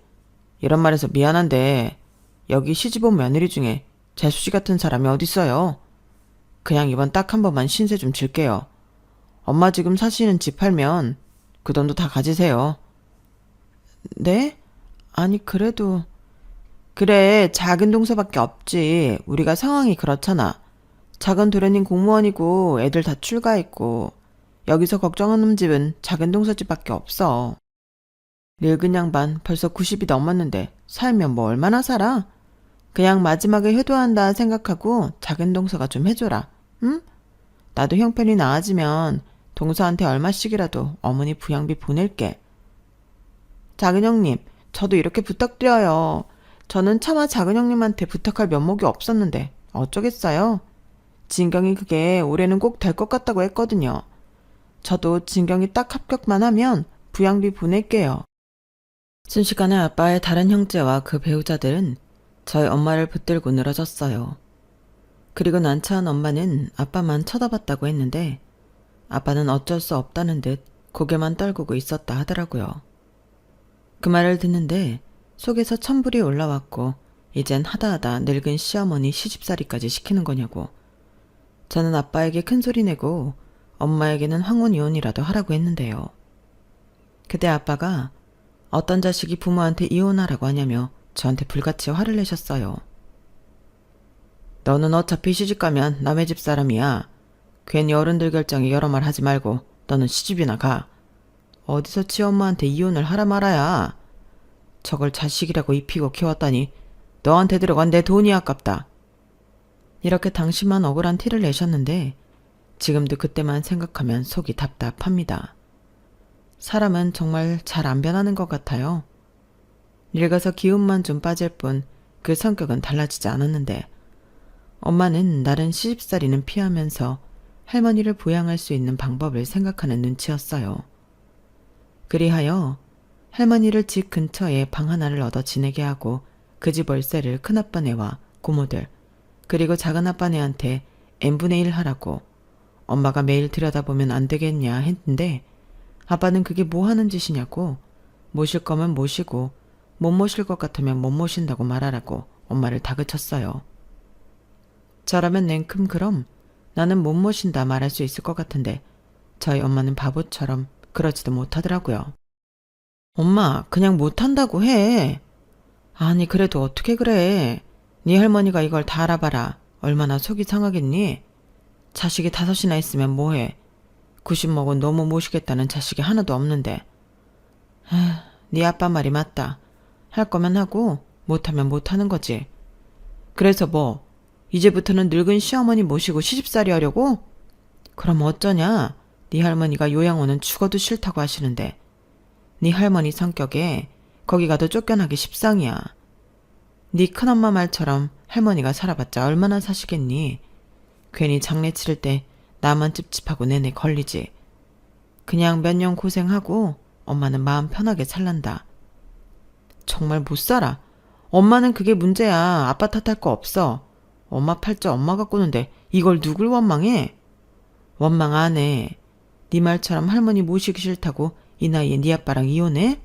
이런 말해서 미안한데 여기 시집온 며느리 중에 재수씨 같은 사람이 어딨어요. 그냥 이번 딱 한 번만 신세 좀 질게요. 엄마 지금 사시는 집 팔면 그 돈도 다 가지세요. 네? 아니 그래도... 그래, 작은 동서밖에 없지. 우리가 상황이 그렇잖아. 작은 도련님 공무원이고 애들 다 출가했고 여기서 걱정하는 집은 작은 동서집밖에 없어. 늙은 양반 벌써 90이 넘었는데 살면 뭐 얼마나 살아? 그냥 마지막에 효도한다 생각하고 작은 동서가 좀 해줘라. 응? 나도 형편이 나아지면 동서한테 얼마씩이라도 어머니 부양비 보낼게. 작은 형님, 저도 이렇게 부탁드려요. 저는 차마 작은 형님한테 부탁할 면목이 없었는데 어쩌겠어요? 진경이 그게 올해는 꼭 될 것 같다고 했거든요. 저도 진경이 딱 합격만 하면 부양비 보낼게요. 순식간에 아빠의 다른 형제와 그 배우자들은 저희 엄마를 붙들고 늘어졌어요. 그리고 난처한 엄마는 아빠만 쳐다봤다고 했는데 아빠는 어쩔 수 없다는 듯 고개만 떨구고 있었다 하더라고요. 그 말을 듣는데 속에서 천불이 올라왔고 이젠 하다하다 늙은 시어머니 시집살이까지 시키는 거냐고. 저는 아빠에게 큰소리 내고 엄마에게는 황혼이혼이라도 하라고 했는데요. 그때 아빠가 어떤 자식이 부모한테 이혼하라고 하냐며 저한테 불같이 화를 내셨어요. 너는 어차피 시집가면 남의 집 사람이야. 괜히 어른들 결정에 여러 말 하지 말고 너는 시집이나 가. 어디서 치엄마한테 이혼을 하라 말아야. 저걸 자식이라고 입히고 키웠다니 너한테 들어간 내 돈이 아깝다. 이렇게 당시만 억울한 티를 내셨는데 지금도 그때만 생각하면 속이 답답합니다. 사람은 정말 잘 안 변하는 것 같아요. 늙어서 기운만 좀 빠질 뿐 그 성격은 달라지지 않았는데 엄마는 나른 시집살이는 피하면서 할머니를 부양할 수 있는 방법을 생각하는 눈치였어요. 그리하여 할머니를 집 근처에 방 하나를 얻어 지내게 하고 그 집 월세를 큰아빠네와 고모들 그리고 작은아빠네한테 n분의 1 하라고 엄마가 매일 들여다보면 안 되겠냐 했는데 아빠는 그게 뭐 하는 짓이냐고 모실 거면 모시고 못 모실 것 같으면 못 모신다고 말하라고 엄마를 다그쳤어요. 저라면 냉큼 그럼 나는 못 모신다 말할 수 있을 것 같은데 저희 엄마는 바보처럼 그러지도 못하더라고요. 엄마 그냥 못한다고 해. 아니 그래도 어떻게 그래. 네 할머니가 이걸 다 알아봐라. 얼마나 속이 상하겠니? 자식이 5이나 있으면 뭐해. 90 먹은 너무 모시겠다는 자식이 하나도 없는데. 네 아빠 말이 맞다. 할 거면 하고 못하면 못하는 거지. 그래서 뭐 이제부터는 늙은 시어머니 모시고 시집살이 하려고? 그럼 어쩌냐. 네 할머니가 요양원은 죽어도 싫다고 하시는데 네 할머니 성격에 거기 가도 쫓겨나기 십상이야. 네 큰엄마 말처럼 할머니가 살아봤자 얼마나 사시겠니. 괜히 장례 치를 때 나만 찝찝하고 내내 걸리지. 그냥 몇 년 고생하고 엄마는 마음 편하게 살란다. 정말 못 살아. 엄마는 그게 문제야. 아빠 탓할 거 없어. 엄마 팔자 엄마가 꾸는데 이걸 누굴 원망해? 원망 안 해. 네 말처럼 할머니 모시기 싫다고 이 나이에 네 아빠랑 이혼해?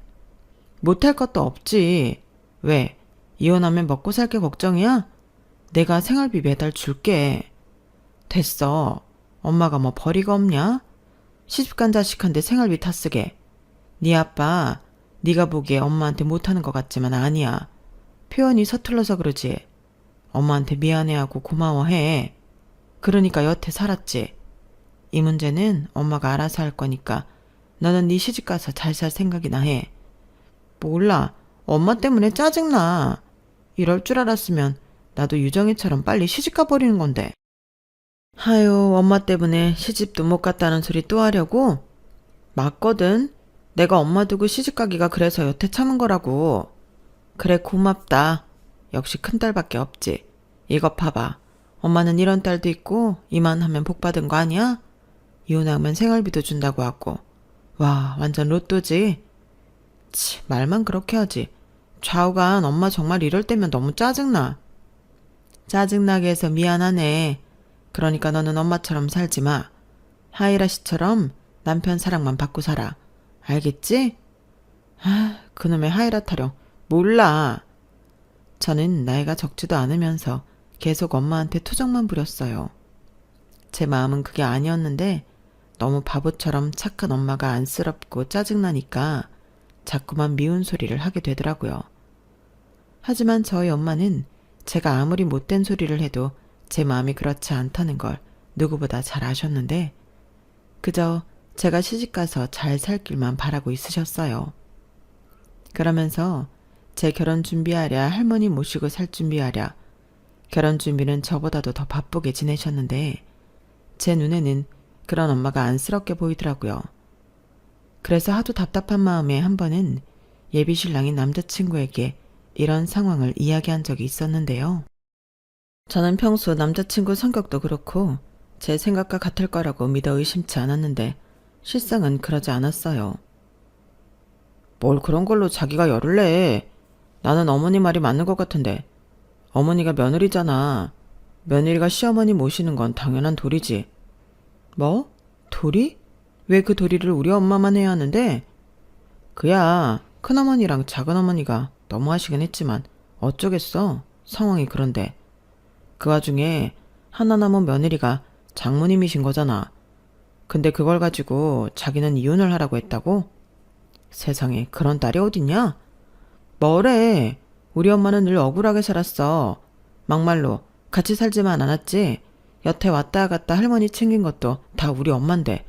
못할 것도 없지. 왜? 이혼하면 먹고 살 게 걱정이야? 내가 생활비 매달 줄게. 됐어. 엄마가 뭐 벌이가 없냐? 시집간 자식한테 생활비 다 쓰게. 네 아빠 네가 보기에 엄마한테 못하는 것 같지만 아니야. 표현이 서툴러서 그러지. 엄마한테 미안해하고 고마워해. 그러니까 여태 살았지. 이 문제는 엄마가 알아서 할 거니까 너는 네 시집가서 잘 살 생각이나 해. 몰라. 엄마 때문에 짜증나. 이럴 줄 알았으면 나도 유정이처럼 빨리 시집가 버리는 건데. 하유, 엄마 때문에 시집도 못 갔다는 소리 또 하려고? 맞거든. 내가 엄마 두고 시집가기가 그래서 여태 참은 거라고. 그래, 고맙다. 역시 큰딸밖에 없지. 이것 봐봐. 엄마는 이런 딸도 있고 이만하면 복 받은 거 아니야? 이혼하면 생활비도 준다고 하고. 와, 완전 로또지. 치, 말만 그렇게 하지. 좌우간 엄마 정말 이럴 때면 너무 짜증나. 짜증나게 해서 미안하네. 그러니까 너는 엄마처럼 살지 마. 하이라 씨처럼 남편 사랑만 받고 살아. 알겠지? 아, 그놈의 하이라 타령. 몰라. 저는 나이가 적지도 않으면서 계속 엄마한테 투정만 부렸어요. 제 마음은 그게 아니었는데 너무 바보처럼 착한 엄마가 안쓰럽고 짜증나니까 자꾸만 미운 소리를 하게 되더라고요. 하지만 저희 엄마는 제가 아무리 못된 소리를 해도 제 마음이 그렇지 않다는 걸 누구보다 잘 아셨는데 그저 제가 시집가서 잘 살 길만 바라고 있으셨어요. 그러면서 제 결혼 준비하랴 할머니 모시고 살 준비하랴 결혼 준비는 저보다도 더 바쁘게 지내셨는데 제 눈에는 그런 엄마가 안쓰럽게 보이더라고요. 그래서 하도 답답한 마음에 한 번은 예비 신랑인 남자친구에게 이런 상황을 이야기한 적이 있었는데요. 저는 평소 남자친구 성격도 그렇고 제 생각과 같을 거라고 믿어 의심치 않았는데 실상은 그러지 않았어요. 뭘 그런 걸로 자기가 열을 내. 나는 어머니 말이 맞는 것 같은데. 어머니가 며느리잖아. 며느리가 시어머니 모시는 건 당연한 도리지. 뭐? 도리? 왜 그 도리를 우리 엄마만 해야 하는데? 그야 큰어머니랑 작은어머니가 너무 하시긴 했지만 어쩌겠어. 상황이 그런데. 그 와중에 하나 남은 며느리가 장모님이신 거잖아. 근데 그걸 가지고 자기는 이혼을 하라고 했다고? 세상에 그런 딸이 어딨냐? 뭐래. 우리 엄마는 늘 억울하게 살았어. 막말로 같이 살지만 않았지. 여태 왔다 갔다 할머니 챙긴 것도 다 우리 엄만데.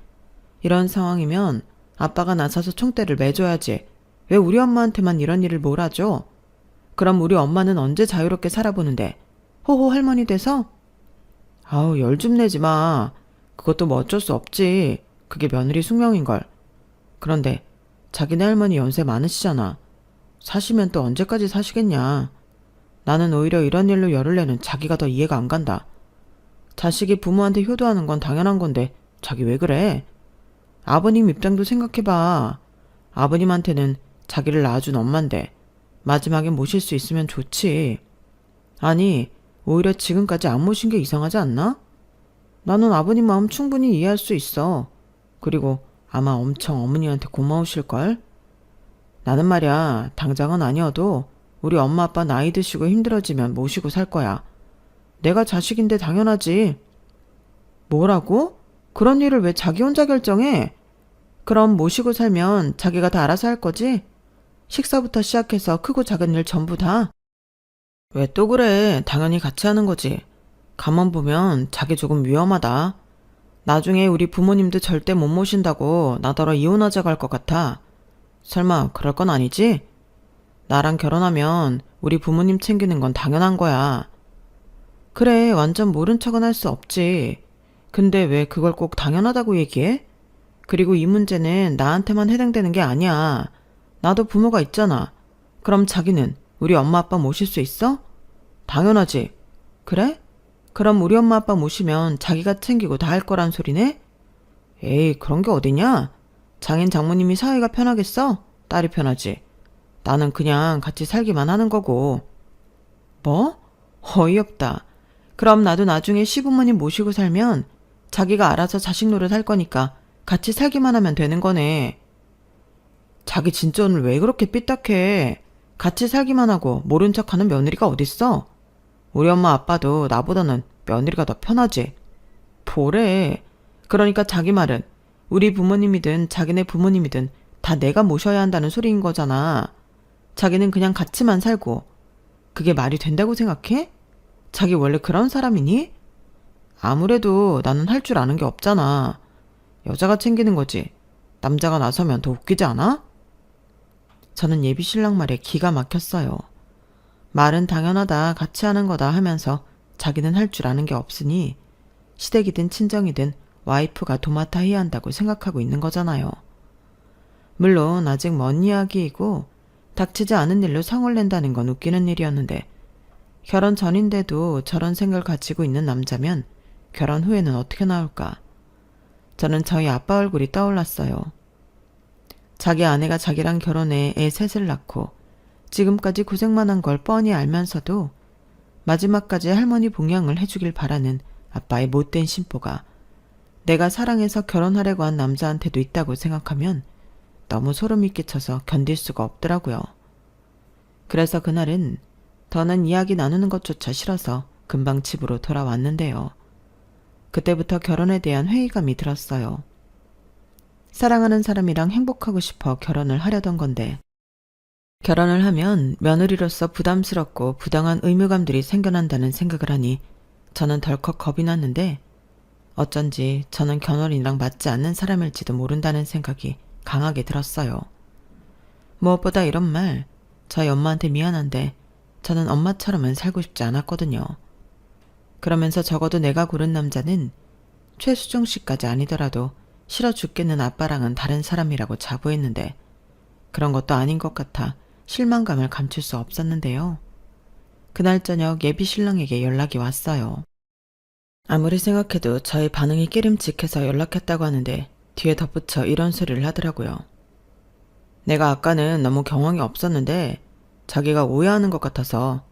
이런 상황이면 아빠가 나서서 총대를 매줘야지. 왜 우리 엄마한테만 이런 일을 몰아줘? 그럼 우리 엄마는 언제 자유롭게 살아보는데? 호호 할머니 돼서? 아우, 열 좀 내지 마. 그것도 뭐 어쩔 수 없지. 그게 며느리 숙명인걸. 그런데 자기네 할머니 연세 많으시잖아. 사시면 또 언제까지 사시겠냐. 나는 오히려 이런 일로 열을 내는 자기가 더 이해가 안 간다. 자식이 부모한테 효도하는 건 당연한 건데 자기 왜 그래? 아버님 입장도 생각해봐. 아버님한테는 자기를 낳아준 엄만데 마지막에 모실 수 있으면 좋지. 아니, 오히려 지금까지 안 모신 게 이상하지 않나? 나는 아버님 마음 충분히 이해할 수 있어. 그리고 아마 엄청 어머니한테 고마우실걸? 나는 말야, 당장은 아니어도 우리 엄마 아빠 나이 드시고 힘들어지면 모시고 살 거야. 내가 자식인데 당연하지. 뭐라고? 그런 일을 왜 자기 혼자 결정해? 그럼 모시고 살면 자기가 다 알아서 할 거지? 식사부터 시작해서 크고 작은 일 전부 다? 왜 또 그래? 당연히 같이 하는 거지. 가만 보면 자기 조금 위험하다. 나중에 우리 부모님도 절대 못 모신다고 나더러 이혼하자고 할 것 같아. 설마 그럴 건 아니지? 나랑 결혼하면 우리 부모님 챙기는 건 당연한 거야. 그래, 완전 모른 척은 할 수 없지. 근데 왜 그걸 꼭 당연하다고 얘기해? 그리고 이 문제는 나한테만 해당되는 게 아니야. 나도 부모가 있잖아. 그럼 자기는 우리 엄마 아빠 모실 수 있어? 당연하지. 그래? 그럼 우리 엄마 아빠 모시면 자기가 챙기고 다 할 거란 소리네? 에이, 그런 게 어디냐? 장인 장모님이 사이가 편하겠어? 딸이 편하지. 나는 그냥 같이 살기만 하는 거고. 뭐? 어이없다. 그럼 나도 나중에 시부모님 모시고 살면 자기가 알아서 자식 노릇 할 거니까 같이 살기만 하면 되는 거네. 자기 진짜 오늘 왜 그렇게 삐딱해? 같이 살기만 하고 모른 척하는 며느리가 어딨어? 우리 엄마 아빠도 나보다는 며느리가 더 편하지. 뭐래. 그러니까 자기 말은 우리 부모님이든 자기네 부모님이든 다 내가 모셔야 한다는 소리인 거잖아. 자기는 그냥 같이만 살고. 그게 말이 된다고 생각해? 자기 원래 그런 사람이니? 아무래도 나는 할 줄 아는 게 없잖아. 여자가 챙기는 거지. 남자가 나서면 더 웃기지 않아? 저는 예비 신랑 말에 기가 막혔어요. 말은 당연하다, 같이 하는 거다 하면서 자기는 할 줄 아는 게 없으니 시댁이든 친정이든 와이프가 도맡아 해야 한다고 생각하고 있는 거잖아요. 물론 아직 먼 이야기이고 닥치지 않은 일로 성을 낸다는 건 웃기는 일이었는데 결혼 전인데도 저런 생각을 가지고 있는 남자면 결혼 후에는 어떻게 나올까? 저는 저희 아빠 얼굴이 떠올랐어요. 자기 아내가 자기랑 결혼해 애 셋을 낳고 지금까지 고생만 한 걸 뻔히 알면서도 마지막까지 할머니 봉양을 해주길 바라는 아빠의 못된 심보가 내가 사랑해서 결혼하려고 한 남자한테도 있다고 생각하면 너무 소름이 끼쳐서 견딜 수가 없더라고요. 그래서 그날은 더는 이야기 나누는 것조차 싫어서 금방 집으로 돌아왔는데요. 그때부터 결혼에 대한 회의감이 들었어요. 사랑하는 사람이랑 행복하고 싶어 결혼을 하려던 건데 결혼을 하면 며느리로서 부담스럽고 부당한 의무감들이 생겨난다는 생각을 하니 저는 덜컥 겁이 났는데 어쩐지 저는 결혼이랑 맞지 않는 사람일지도 모른다는 생각이 강하게 들었어요. 무엇보다 이런 말, 저희 엄마한테 미안한데 저는 엄마처럼은 살고 싶지 않았거든요. 그러면서 적어도 내가 고른 남자는 최수종 씨까지 아니더라도 싫어 죽겠는 아빠랑은 다른 사람이라고 자부했는데 그런 것도 아닌 것 같아 실망감을 감출 수 없었는데요. 그날 저녁 예비 신랑에게 연락이 왔어요. 아무리 생각해도 저의 반응이 깨림직해서 연락했다고 하는데 뒤에 덧붙여 이런 소리를 하더라고요. 내가 아까는 너무 경황이 없었는데 자기가 오해하는 것 같아서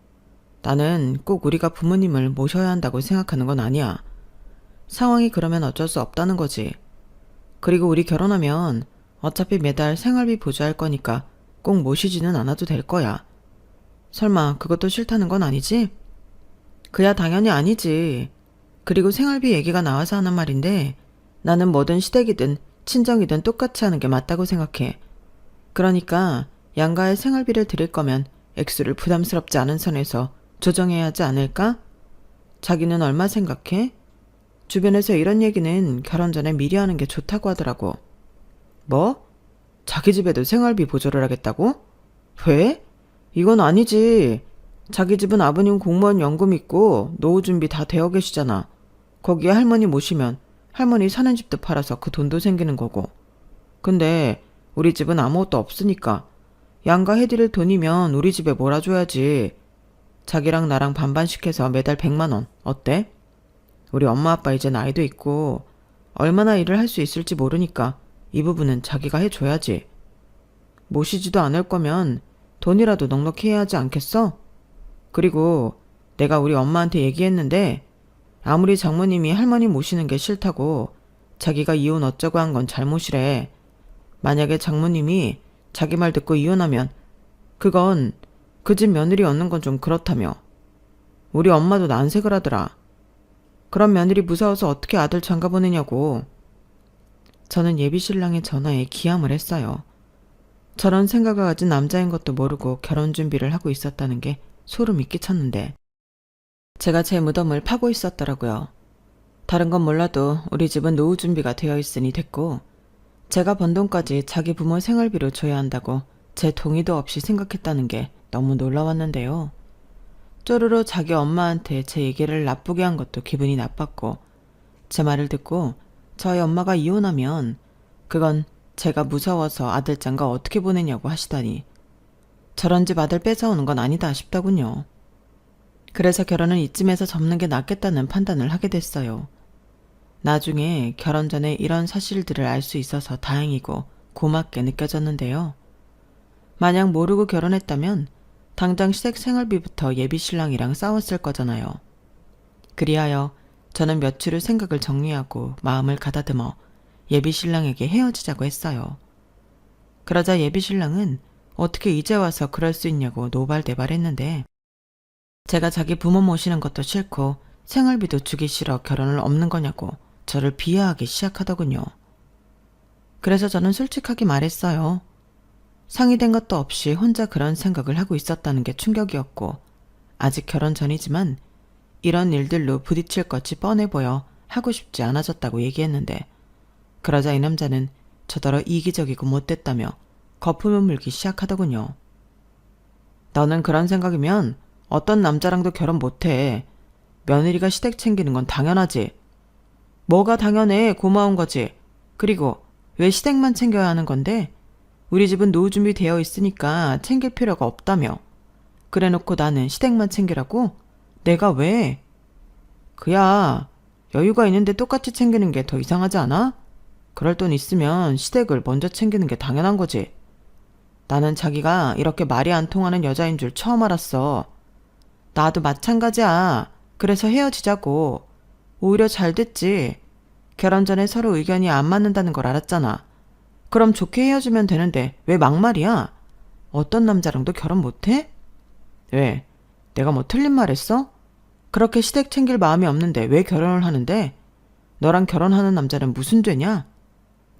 나는 꼭 우리가 부모님을 모셔야 한다고 생각하는 건 아니야. 상황이 그러면 어쩔 수 없다는 거지. 그리고 우리 결혼하면 어차피 매달 생활비 보조할 거니까 꼭 모시지는 않아도 될 거야. 설마 그것도 싫다는 건 아니지? 그야 당연히 아니지. 그리고 생활비 얘기가 나와서 하는 말인데 나는 뭐든 시댁이든 친정이든 똑같이 하는 게 맞다고 생각해. 그러니까 양가의 생활비를 드릴 거면 액수를 부담스럽지 않은 선에서 조정해야 하지 않을까? 자기는 얼마 생각해? 주변에서 이런 얘기는 결혼 전에 미리 하는 게 좋다고 하더라고. 뭐? 자기 집에도 생활비 보조를 하겠다고? 왜? 이건 아니지. 자기 집은 아버님 공무원 연금 있고 노후 준비 다 되어 계시잖아. 거기에 할머니 모시면 할머니 사는 집도 팔아서 그 돈도 생기는 거고. 근데 우리 집은 아무것도 없으니까 양가 해드릴 돈이면 우리 집에 몰아줘야지. 자기랑 나랑 반반씩 해서 매달 100만 원 어때? 우리 엄마 아빠 이제 나이도 있고 얼마나 일을 할 수 있을지 모르니까 이 부분은 자기가 해줘야지. 모시지도 않을 거면 돈이라도 넉넉히 해야 하지 않겠어? 그리고 내가 우리 엄마한테 얘기했는데 아무리 장모님이 할머니 모시는 게 싫다고 자기가 이혼 어쩌고 한 건 잘못이래. 만약에 장모님이 자기 말 듣고 이혼하면 그건 그 집 며느리 얻는 건 좀 그렇다며. 우리 엄마도 난색을 하더라. 그런 며느리 무서워서 어떻게 아들 장가 보내냐고. 저는 예비 신랑의 전화에 기함을 했어요. 저런 생각을 가진 남자인 것도 모르고 결혼 준비를 하고 있었다는 게 소름이 끼쳤는데 제가 제 무덤을 파고 있었더라고요. 다른 건 몰라도 우리 집은 노후 준비가 되어 있으니 됐고 제가 번 돈까지 자기 부모 생활비로 줘야 한다고 제 동의도 없이 생각했다는 게 너무 놀라웠는데요. 쪼르르 자기 엄마한테 제 얘기를 나쁘게 한 것도 기분이 나빴고 제 말을 듣고 저희 엄마가 이혼하면 그건 제가 무서워서 아들 장가 어떻게 보내냐고 하시다니 저런 집 아들 뺏어오는 건 아니다 싶더군요. 그래서 결혼은 이쯤에서 접는 게 낫겠다는 판단을 하게 됐어요. 나중에 결혼 전에 이런 사실들을 알 수 있어서 다행이고 고맙게 느껴졌는데요. 만약 모르고 결혼했다면 당장 시댁 생활비부터 예비 신랑이랑 싸웠을 거잖아요. 그리하여 저는 며칠 후 생각을 정리하고 마음을 가다듬어 예비 신랑에게 헤어지자고 했어요. 그러자 예비 신랑은 어떻게 이제 와서 그럴 수 있냐고 노발대발했는데 제가 자기 부모 모시는 것도 싫고 생활비도 주기 싫어 결혼을 없는 거냐고 저를 비하하기 시작하더군요. 그래서 저는 솔직하게 말했어요. 상의된 것도 없이 혼자 그런 생각을 하고 있었다는 게 충격이었고 아직 결혼 전이지만 이런 일들로 부딪힐 것이 뻔해 보여 하고 싶지 않아졌다고 얘기했는데 그러자 이 남자는 저더러 이기적이고 못됐다며 거품을 물기 시작하더군요. 너는 그런 생각이면 어떤 남자랑도 결혼 못해. 며느리가 시댁 챙기는 건 당연하지. 뭐가 당연해. 고마운 거지. 그리고 왜 시댁만 챙겨야 하는 건데? 우리 집은 노후 준비 되어 있으니까 챙길 필요가 없다며. 그래놓고 나는 시댁만 챙기라고? 내가 왜? 그야 여유가 있는데 똑같이 챙기는 게 더 이상하지 않아? 그럴 돈 있으면 시댁을 먼저 챙기는 게 당연한 거지. 나는 자기가 이렇게 말이 안 통하는 여자인 줄 처음 알았어. 나도 마찬가지야. 그래서 헤어지자고. 오히려 잘 됐지. 결혼 전에 서로 의견이 안 맞는다는 걸 알았잖아. 그럼 좋게 헤어지면 되는데 왜 막말이야? 어떤 남자랑도 결혼 못해? 왜? 내가 뭐 틀린 말 했어? 그렇게 시댁 챙길 마음이 없는데 왜 결혼을 하는데? 너랑 결혼하는 남자는 무슨 죄냐?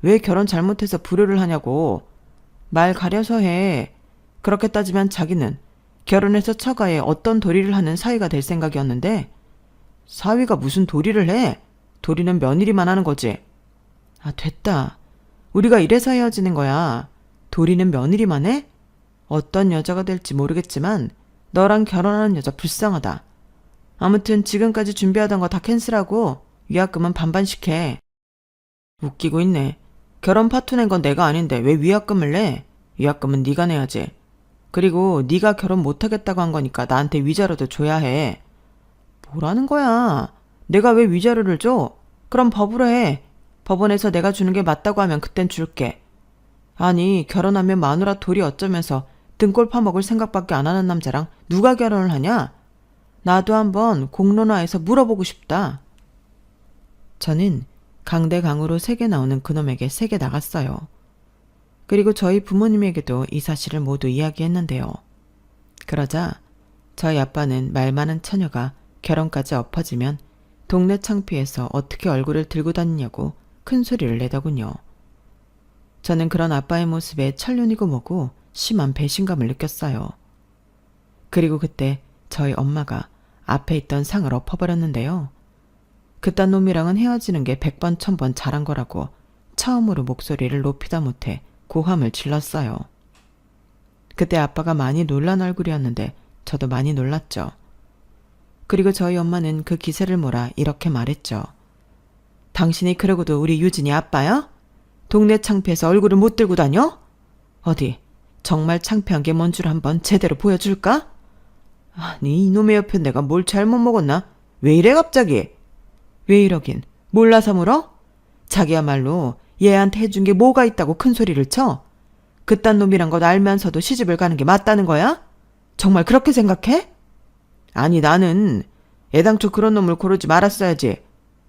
왜 결혼 잘못해서 불효를 하냐고. 말 가려서 해. 그렇게 따지면 자기는 결혼해서 처가에 어떤 도리를 하는 사위가 될 생각이었는데 사위가 무슨 도리를 해? 도리는 며느리만 하는 거지. 아, 됐다. 우리가 이래서 헤어지는 거야. 도리는 며느리만 해? 어떤 여자가 될지 모르겠지만 너랑 결혼하는 여자 불쌍하다. 아무튼 지금까지 준비하던 거 다 캔슬하고 위약금은 반반씩 해. 웃기고 있네. 결혼 파토 낸 건 내가 아닌데 왜 위약금을 내? 위약금은 네가 내야지. 그리고 네가 결혼 못하겠다고 한 거니까 나한테 위자료도 줘야 해. 뭐라는 거야? 내가 왜 위자료를 줘? 그럼 법으로 해. 법원에서 내가 주는 게 맞다고 하면 그땐 줄게. 아니, 결혼하면 마누라 돌이 어쩌면서 등골 파먹을 생각밖에 안 하는 남자랑 누가 결혼을 하냐? 나도 한번 공론화해서 물어보고 싶다. 저는 강대강으로 세게 나오는 그놈에게 세게 나갔어요. 그리고 저희 부모님에게도 이 사실을 모두 이야기했는데요. 그러자 저희 아빠는 말 많은 처녀가 결혼까지 엎어지면 동네 창피해서 어떻게 얼굴을 들고 다니냐고 큰 소리를 내더군요. 저는 그런 아빠의 모습에 천륜이고 뭐고 심한 배신감을 느꼈어요. 그리고 그때 저희 엄마가 앞에 있던 상을 엎어버렸는데요. 그딴 놈이랑은 헤어지는 게 100번 1000번 잘한 거라고 처음으로 목소리를 높이다 못해 고함을 질렀어요. 그때 아빠가 많이 놀란 얼굴이었는데 저도 많이 놀랐죠. 그리고 저희 엄마는 그 기세를 몰아 이렇게 말했죠. 당신이 그러고도 우리 유진이 아빠야? 동네 창피해서 얼굴을 못 들고 다녀? 어디 정말 창피한 게 뭔 줄 한번 제대로 보여줄까? 아니, 이놈의 옆에 내가 뭘 잘못 먹었나? 왜 이래 갑자기? 왜 이러긴 몰라서 물어? 자기야말로 얘한테 해준 게 뭐가 있다고 큰 소리를 쳐? 그딴 놈이란 걸 알면서도 시집을 가는 게 맞다는 거야? 정말 그렇게 생각해? 아니, 나는 애당초 그런 놈을 고르지 말았어야지.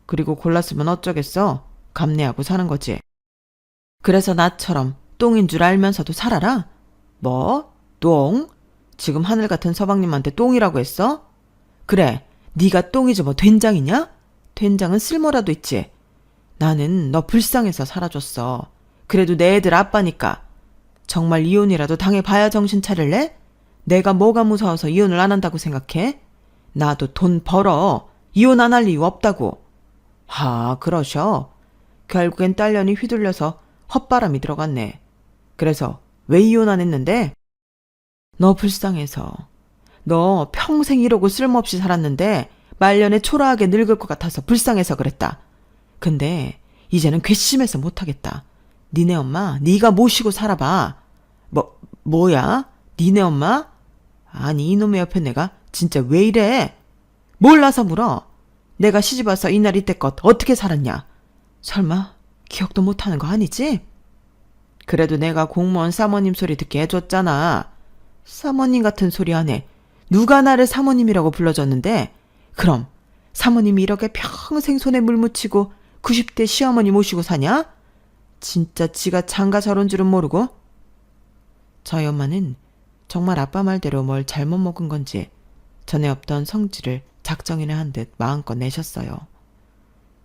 그리고 골랐으면 어쩌겠어? 감내하고 사는 거지. 그래서 나처럼 똥인 줄 알면서도 살아라? 뭐? 똥? 지금 하늘 같은 서방님한테 똥이라고 했어? 그래, 네가 똥이지 뭐 된장이냐? 된장은 쓸모라도 있지. 나는 너 불쌍해서 살아줬어. 그래도 내 애들 아빠니까. 정말 이혼이라도 당해봐야 정신 차릴래? 내가 뭐가 무서워서 이혼을 안 한다고 생각해? 나도 돈 벌어. 이혼 안 할 이유 없다고. 그러셔. 결국엔 딸년이 휘둘려서 헛바람이 들어갔네. 그래서 왜 이혼 안 했는데? 너 불쌍해서. 너 평생 이러고 쓸모없이 살았는데 말년에 초라하게 늙을 것 같아서 불쌍해서 그랬다. 근데 이제는 괘씸해서 못하겠다. 니네 엄마 네가 모시고 살아봐. 뭐야? 니네 엄마? 아니, 이놈의 옆에 내가 진짜 왜 이래? 몰라서 물어. 내가 시집와서 이날 이때껏 어떻게 살았냐? 설마 기억도 못하는 거 아니지? 그래도 내가 공무원 사모님 소리 듣게 해줬잖아. 사모님 같은 소리 하네. 누가 나를 사모님이라고 불러줬는데? 그럼 사모님이 이렇게 평생 손에 물 묻히고 90대 시어머니 모시고 사냐? 진짜 지가 장가 저런 줄은 모르고? 저희 엄마는 정말 아빠 말대로 뭘 잘못 먹은 건지 전에 없던 성질을 작정이나 한 듯 마음껏 내셨어요.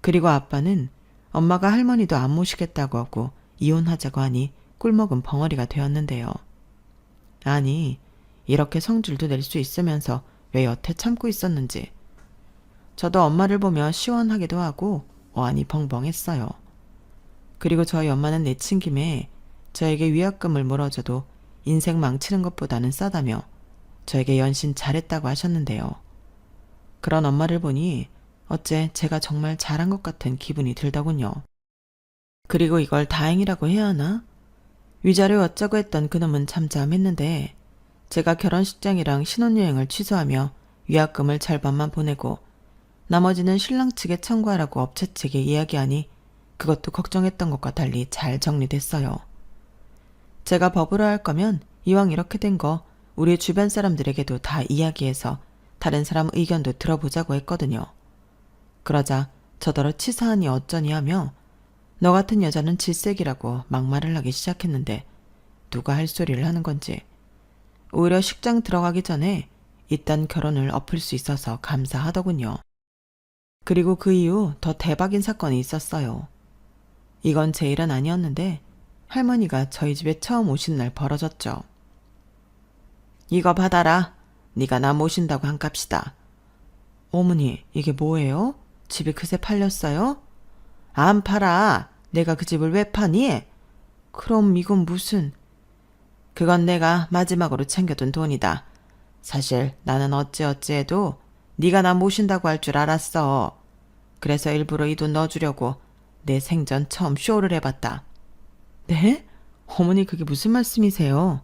그리고 아빠는 엄마가 할머니도 안 모시겠다고 하고 이혼하자고 하니 꿀먹은 벙어리가 되었는데요. 아니, 이렇게 성질도 낼 수 있으면서 왜 여태 참고 있었는지 저도 엄마를 보며 시원하기도 하고 어안이 벙벙했어요. 그리고 저희 엄마는 내친 김에 저에게 위약금을 물어줘도 인생 망치는 것보다는 싸다며 저에게 연신 잘했다고 하셨는데요. 그런 엄마를 보니 어째 제가 정말 잘한 것 같은 기분이 들더군요. 그리고 이걸 다행이라고 해야 하나? 위자료 어쩌고 했던 그놈은 잠잠했는데 제가 결혼식장이랑 신혼여행을 취소하며 위약금을 절반만 보내고 나머지는 신랑 측에 청구하라고 업체 측에 이야기하니 그것도 걱정했던 것과 달리 잘 정리됐어요. 제가 법으로 할 거면 이왕 이렇게 된 거 우리 주변 사람들에게도 다 이야기해서 다른 사람 의견도 들어보자고 했거든요. 그러자 저더러 치사하니 어쩌니 하며 너 같은 여자는 질색이라고 막말을 하기 시작했는데 누가 할 소리를 하는 건지. 오히려 식장 들어가기 전에 이딴 결혼을 엎을 수 있어서 감사하더군요. 그리고 그 이후 더 대박인 사건이 있었어요. 이건 제 일은 아니었는데 할머니가 저희 집에 처음 오신 날 벌어졌죠. 이거 받아라. 네가 나 모신다고 한 값이다. 어머니, 이게 뭐예요? 집이 그새 팔렸어요? 안 팔아. 내가 그 집을 왜 파니? 그럼 이건 무슨... 그건 내가 마지막으로 챙겨둔 돈이다. 사실 나는 어찌어찌해도 네가 나 모신다고 할 줄 알았어. 그래서 일부러 이 돈 넣어주려고 내 생전 처음 쇼를 해봤다. 네? 어머니 그게 무슨 말씀이세요?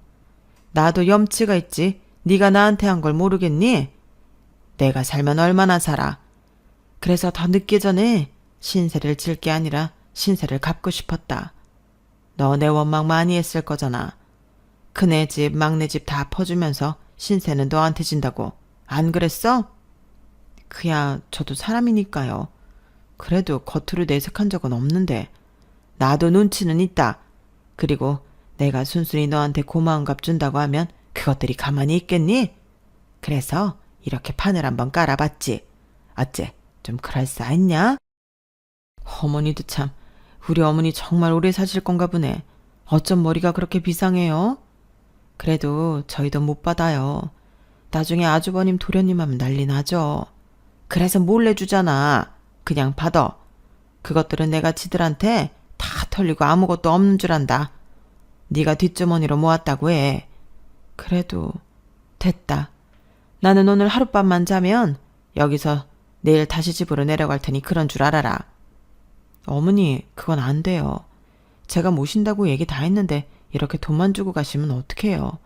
나도 염치가 있지. 네가 나한테 한 걸 모르겠니? 내가 살면 얼마나 살아. 그래서 더 늦기 전에 신세를 질 게 아니라 신세를 갚고 싶었다. 너 내 원망 많이 했을 거잖아. 큰애 집, 막내 집 다 퍼주면서 신세는 너한테 진다고. 안 그랬어? 그야 저도 사람이니까요. 그래도 겉으로 내색한 적은 없는데. 나도 눈치는 있다. 그리고 내가 순순히 너한테 고마운 값 준다고 하면 그것들이 가만히 있겠니? 그래서 이렇게 판을 한번 깔아봤지. 어째 좀 그럴싸했냐? 어머니도 참, 우리 어머니 정말 오래 사실 건가 보네. 어쩜 머리가 그렇게 비상해요? 그래도 저희도 못 받아요. 나중에 아주버님 도련님 하면 난리 나죠. 그래서 몰래 주잖아. 그냥 받아. 그것들은 내가 지들한테 다 털리고 아무것도 없는 줄 안다. 네가 뒷주머니로 모았다고 해. 그래도 됐다. 나는 오늘 하룻밤만 자면 여기서 내일 다시 집으로 내려갈 테니 그런 줄 알아라. 어머니, 그건 안 돼요. 제가 모신다고 얘기 다 했는데 이렇게 돈만 주고 가시면 어떡해요.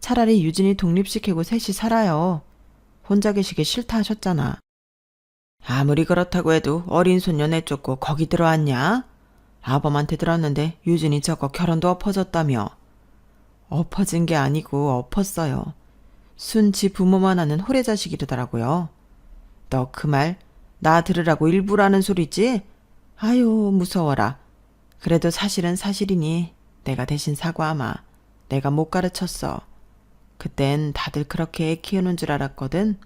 차라리 유진이 독립시키고 셋이 살아요. 혼자 계시기 싫다 하셨잖아. 아무리 그렇다고 해도 어린 손녀 내쫓고 거기 들어왔냐? 아범한테 들었는데 유진이 저거 결혼도 엎어졌다며. 엎어진 게 아니고 엎었어요. 순지 부모만 하는 호래자식이더라고요. 너 그 말 나 들으라고 일부러 하는 소리지? 아유 무서워라. 그래도 사실은 사실이니 내가 대신 사과하마. 내가 못 가르쳤어. 그땐 다들 그렇게 애 키우는 줄 알았거든.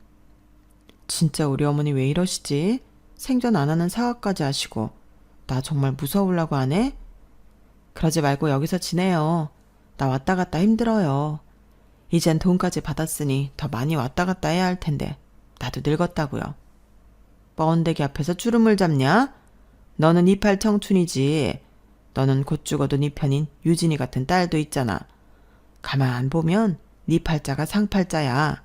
진짜 우리 어머니 왜 이러시지? 생전 안 하는 사과까지 하시고 나 정말 무서우려고 하네? 그러지 말고 여기서 지내요. 나 왔다 갔다 힘들어요. 이젠 돈까지 받았으니 더 많이 왔다 갔다 해야 할 텐데 나도 늙었다고요. 뻔데기 앞에서 주름을 잡냐? 너는 이팔 청춘이지. 너는 곧 죽어도 네 편인 유진이 같은 딸도 있잖아. 가만 보면 네 팔자가 상팔자야.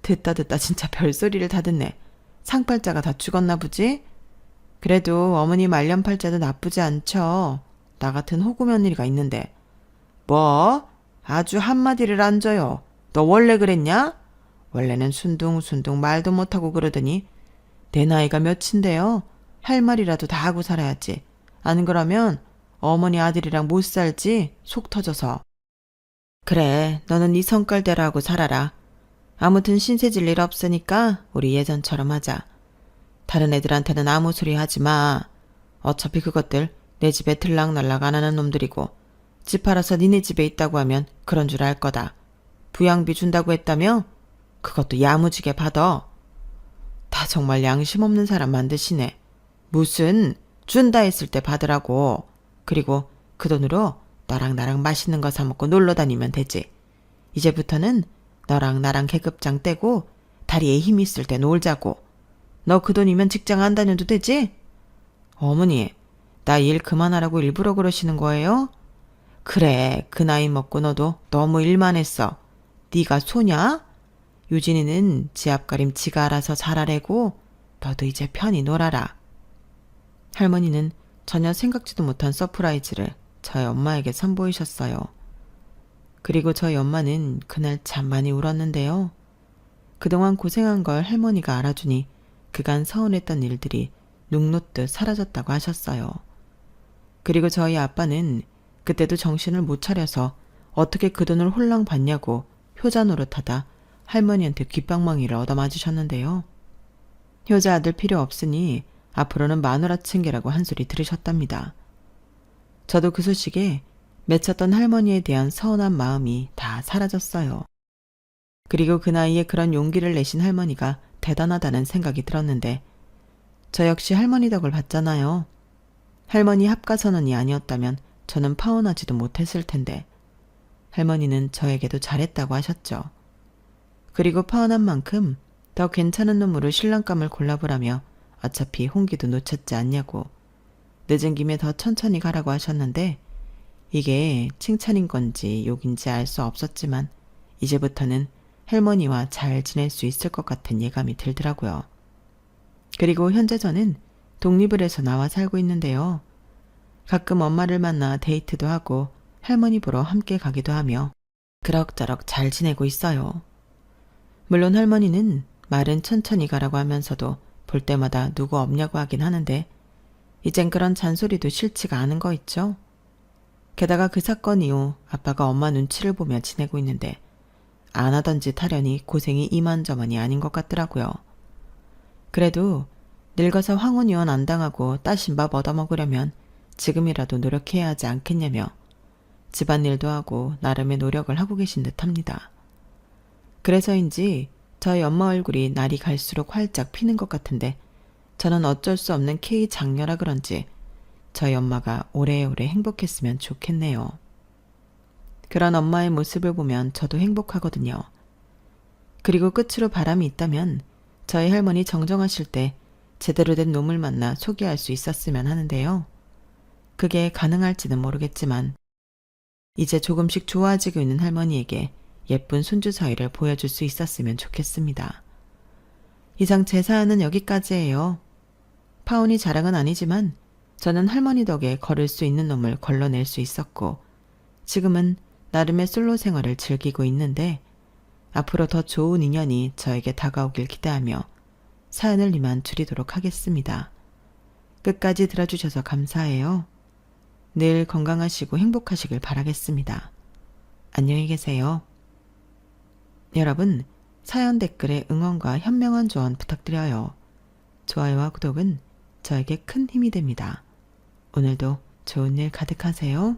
듣다 진짜 별소리를 다 듣네. 상팔자가 다 죽었나 보지? 그래도 어머니 말년팔자도 나쁘지 않죠. 나 같은 호구 며느리가 있는데. 뭐? 아주 한마디를 안 줘요. 너 원래 그랬냐? 원래는 순둥순둥 말도 못하고 그러더니 내 나이가 몇인데요. 할 말이라도 다 하고 살아야지. 안 그러면 어머니 아들이랑 못 살지. 속 터져서. 그래, 너는 네 성깔대로 하고 살아라. 아무튼 신세 질 일 없으니까 우리 예전처럼 하자. 다른 애들한테는 아무 소리 하지 마. 어차피 그것들 내 집에 들락날락 안 하는 놈들이고 집 팔아서 니네 집에 있다고 하면 그런 줄 알 거다. 부양비 준다고 했다며? 그것도 야무지게 받아. 다 정말 양심 없는 사람 만드시네. 무슨 준다 했을 때 받으라고. 그리고 그 돈으로 너랑 나랑 맛있는 거 사 먹고 놀러 다니면 되지. 이제부터는 너랑 나랑 계급장 떼고 다리에 힘 있을 때 놀자고. 너 그 돈이면 직장 안 다녀도 되지? 어머니, 나 일 그만하라고 일부러 그러시는 거예요? 그래, 그 나이 먹고 너도 너무 일만 했어. 네가 소냐? 유진이는 지 앞가림 지가 알아서 잘하래고 너도 이제 편히 놀아라. 할머니는 전혀 생각지도 못한 서프라이즈를 저희 엄마에게 선보이셨어요. 그리고 저희 엄마는 그날 참 많이 울었는데요. 그동안 고생한 걸 할머니가 알아주니 그간 서운했던 일들이 눅놓듯 사라졌다고 하셨어요. 그리고 저희 아빠는 그때도 정신을 못 차려서 어떻게 그 돈을 홀랑 받냐고 효자 노릇하다 할머니한테 귓방망이를 얻어맞으셨는데요. 효자 아들 필요 없으니 앞으로는 마누라 층계라고 한 소리 들으셨답니다. 저도 그 소식에 맺혔던 할머니에 대한 서운한 마음이 다 사라졌어요. 그리고 그 나이에 그런 용기를 내신 할머니가 대단하다는 생각이 들었는데 저 역시 할머니 덕을 봤잖아요. 할머니 합가선언이 아니었다면 저는 파혼하지도 못했을 텐데 할머니는 저에게도 잘했다고 하셨죠. 그리고 파혼한 만큼 더 괜찮은 놈으로 신랑감을 골라보라며 어차피 홍기도 놓쳤지 않냐고 늦은 김에 더 천천히 가라고 하셨는데 이게 칭찬인 건지 욕인지 알 수 없었지만 이제부터는 할머니와 잘 지낼 수 있을 것 같은 예감이 들더라고요. 그리고 현재 저는 독립을 해서 나와 살고 있는데요. 가끔 엄마를 만나 데이트도 하고 할머니 보러 함께 가기도 하며 그럭저럭 잘 지내고 있어요. 물론 할머니는 말은 천천히 가라고 하면서도 볼 때마다 누구 없냐고 하긴 하는데 이젠 그런 잔소리도 싫지가 않은 거 있죠. 게다가 그 사건 이후 아빠가 엄마 눈치를 보며 지내고 있는데 안 하던 짓 하려니 고생이 이만저만이 아닌 것 같더라고요. 그래도 늙어서 황혼이혼 안 당하고 따신밥 얻어먹으려면 지금이라도 노력해야 하지 않겠냐며 집안일도 하고 나름의 노력을 하고 계신 듯합니다. 그래서인지 저희 엄마 얼굴이 날이 갈수록 활짝 피는 것 같은데 저는 어쩔 수 없는 K 장녀라 그런지 저희 엄마가 오래오래 행복했으면 좋겠네요. 그런 엄마의 모습을 보면 저도 행복하거든요. 그리고 끝으로 바람이 있다면 저희 할머니 정정하실 때 제대로 된 놈을 만나 소개할 수 있었으면 하는데요. 그게 가능할지는 모르겠지만 이제 조금씩 좋아지고 있는 할머니에게 예쁜 손주 사이를 보여줄 수 있었으면 좋겠습니다. 이상 제 사연은 여기까지예요. 파혼이 자랑은 아니지만 저는 할머니 덕에 걸을 수 있는 놈을 걸러낼 수 있었고 지금은 나름의 솔로 생활을 즐기고 있는데 앞으로 더 좋은 인연이 저에게 다가오길 기대하며 사연을 이만 줄이도록 하겠습니다. 끝까지 들어주셔서 감사해요. 늘 건강하시고 행복하시길 바라겠습니다. 안녕히 계세요. 여러분, 사연 댓글에 응원과 현명한 조언 부탁드려요. 좋아요와 구독은 저에게 큰 힘이 됩니다. 오늘도 좋은 일 가득하세요.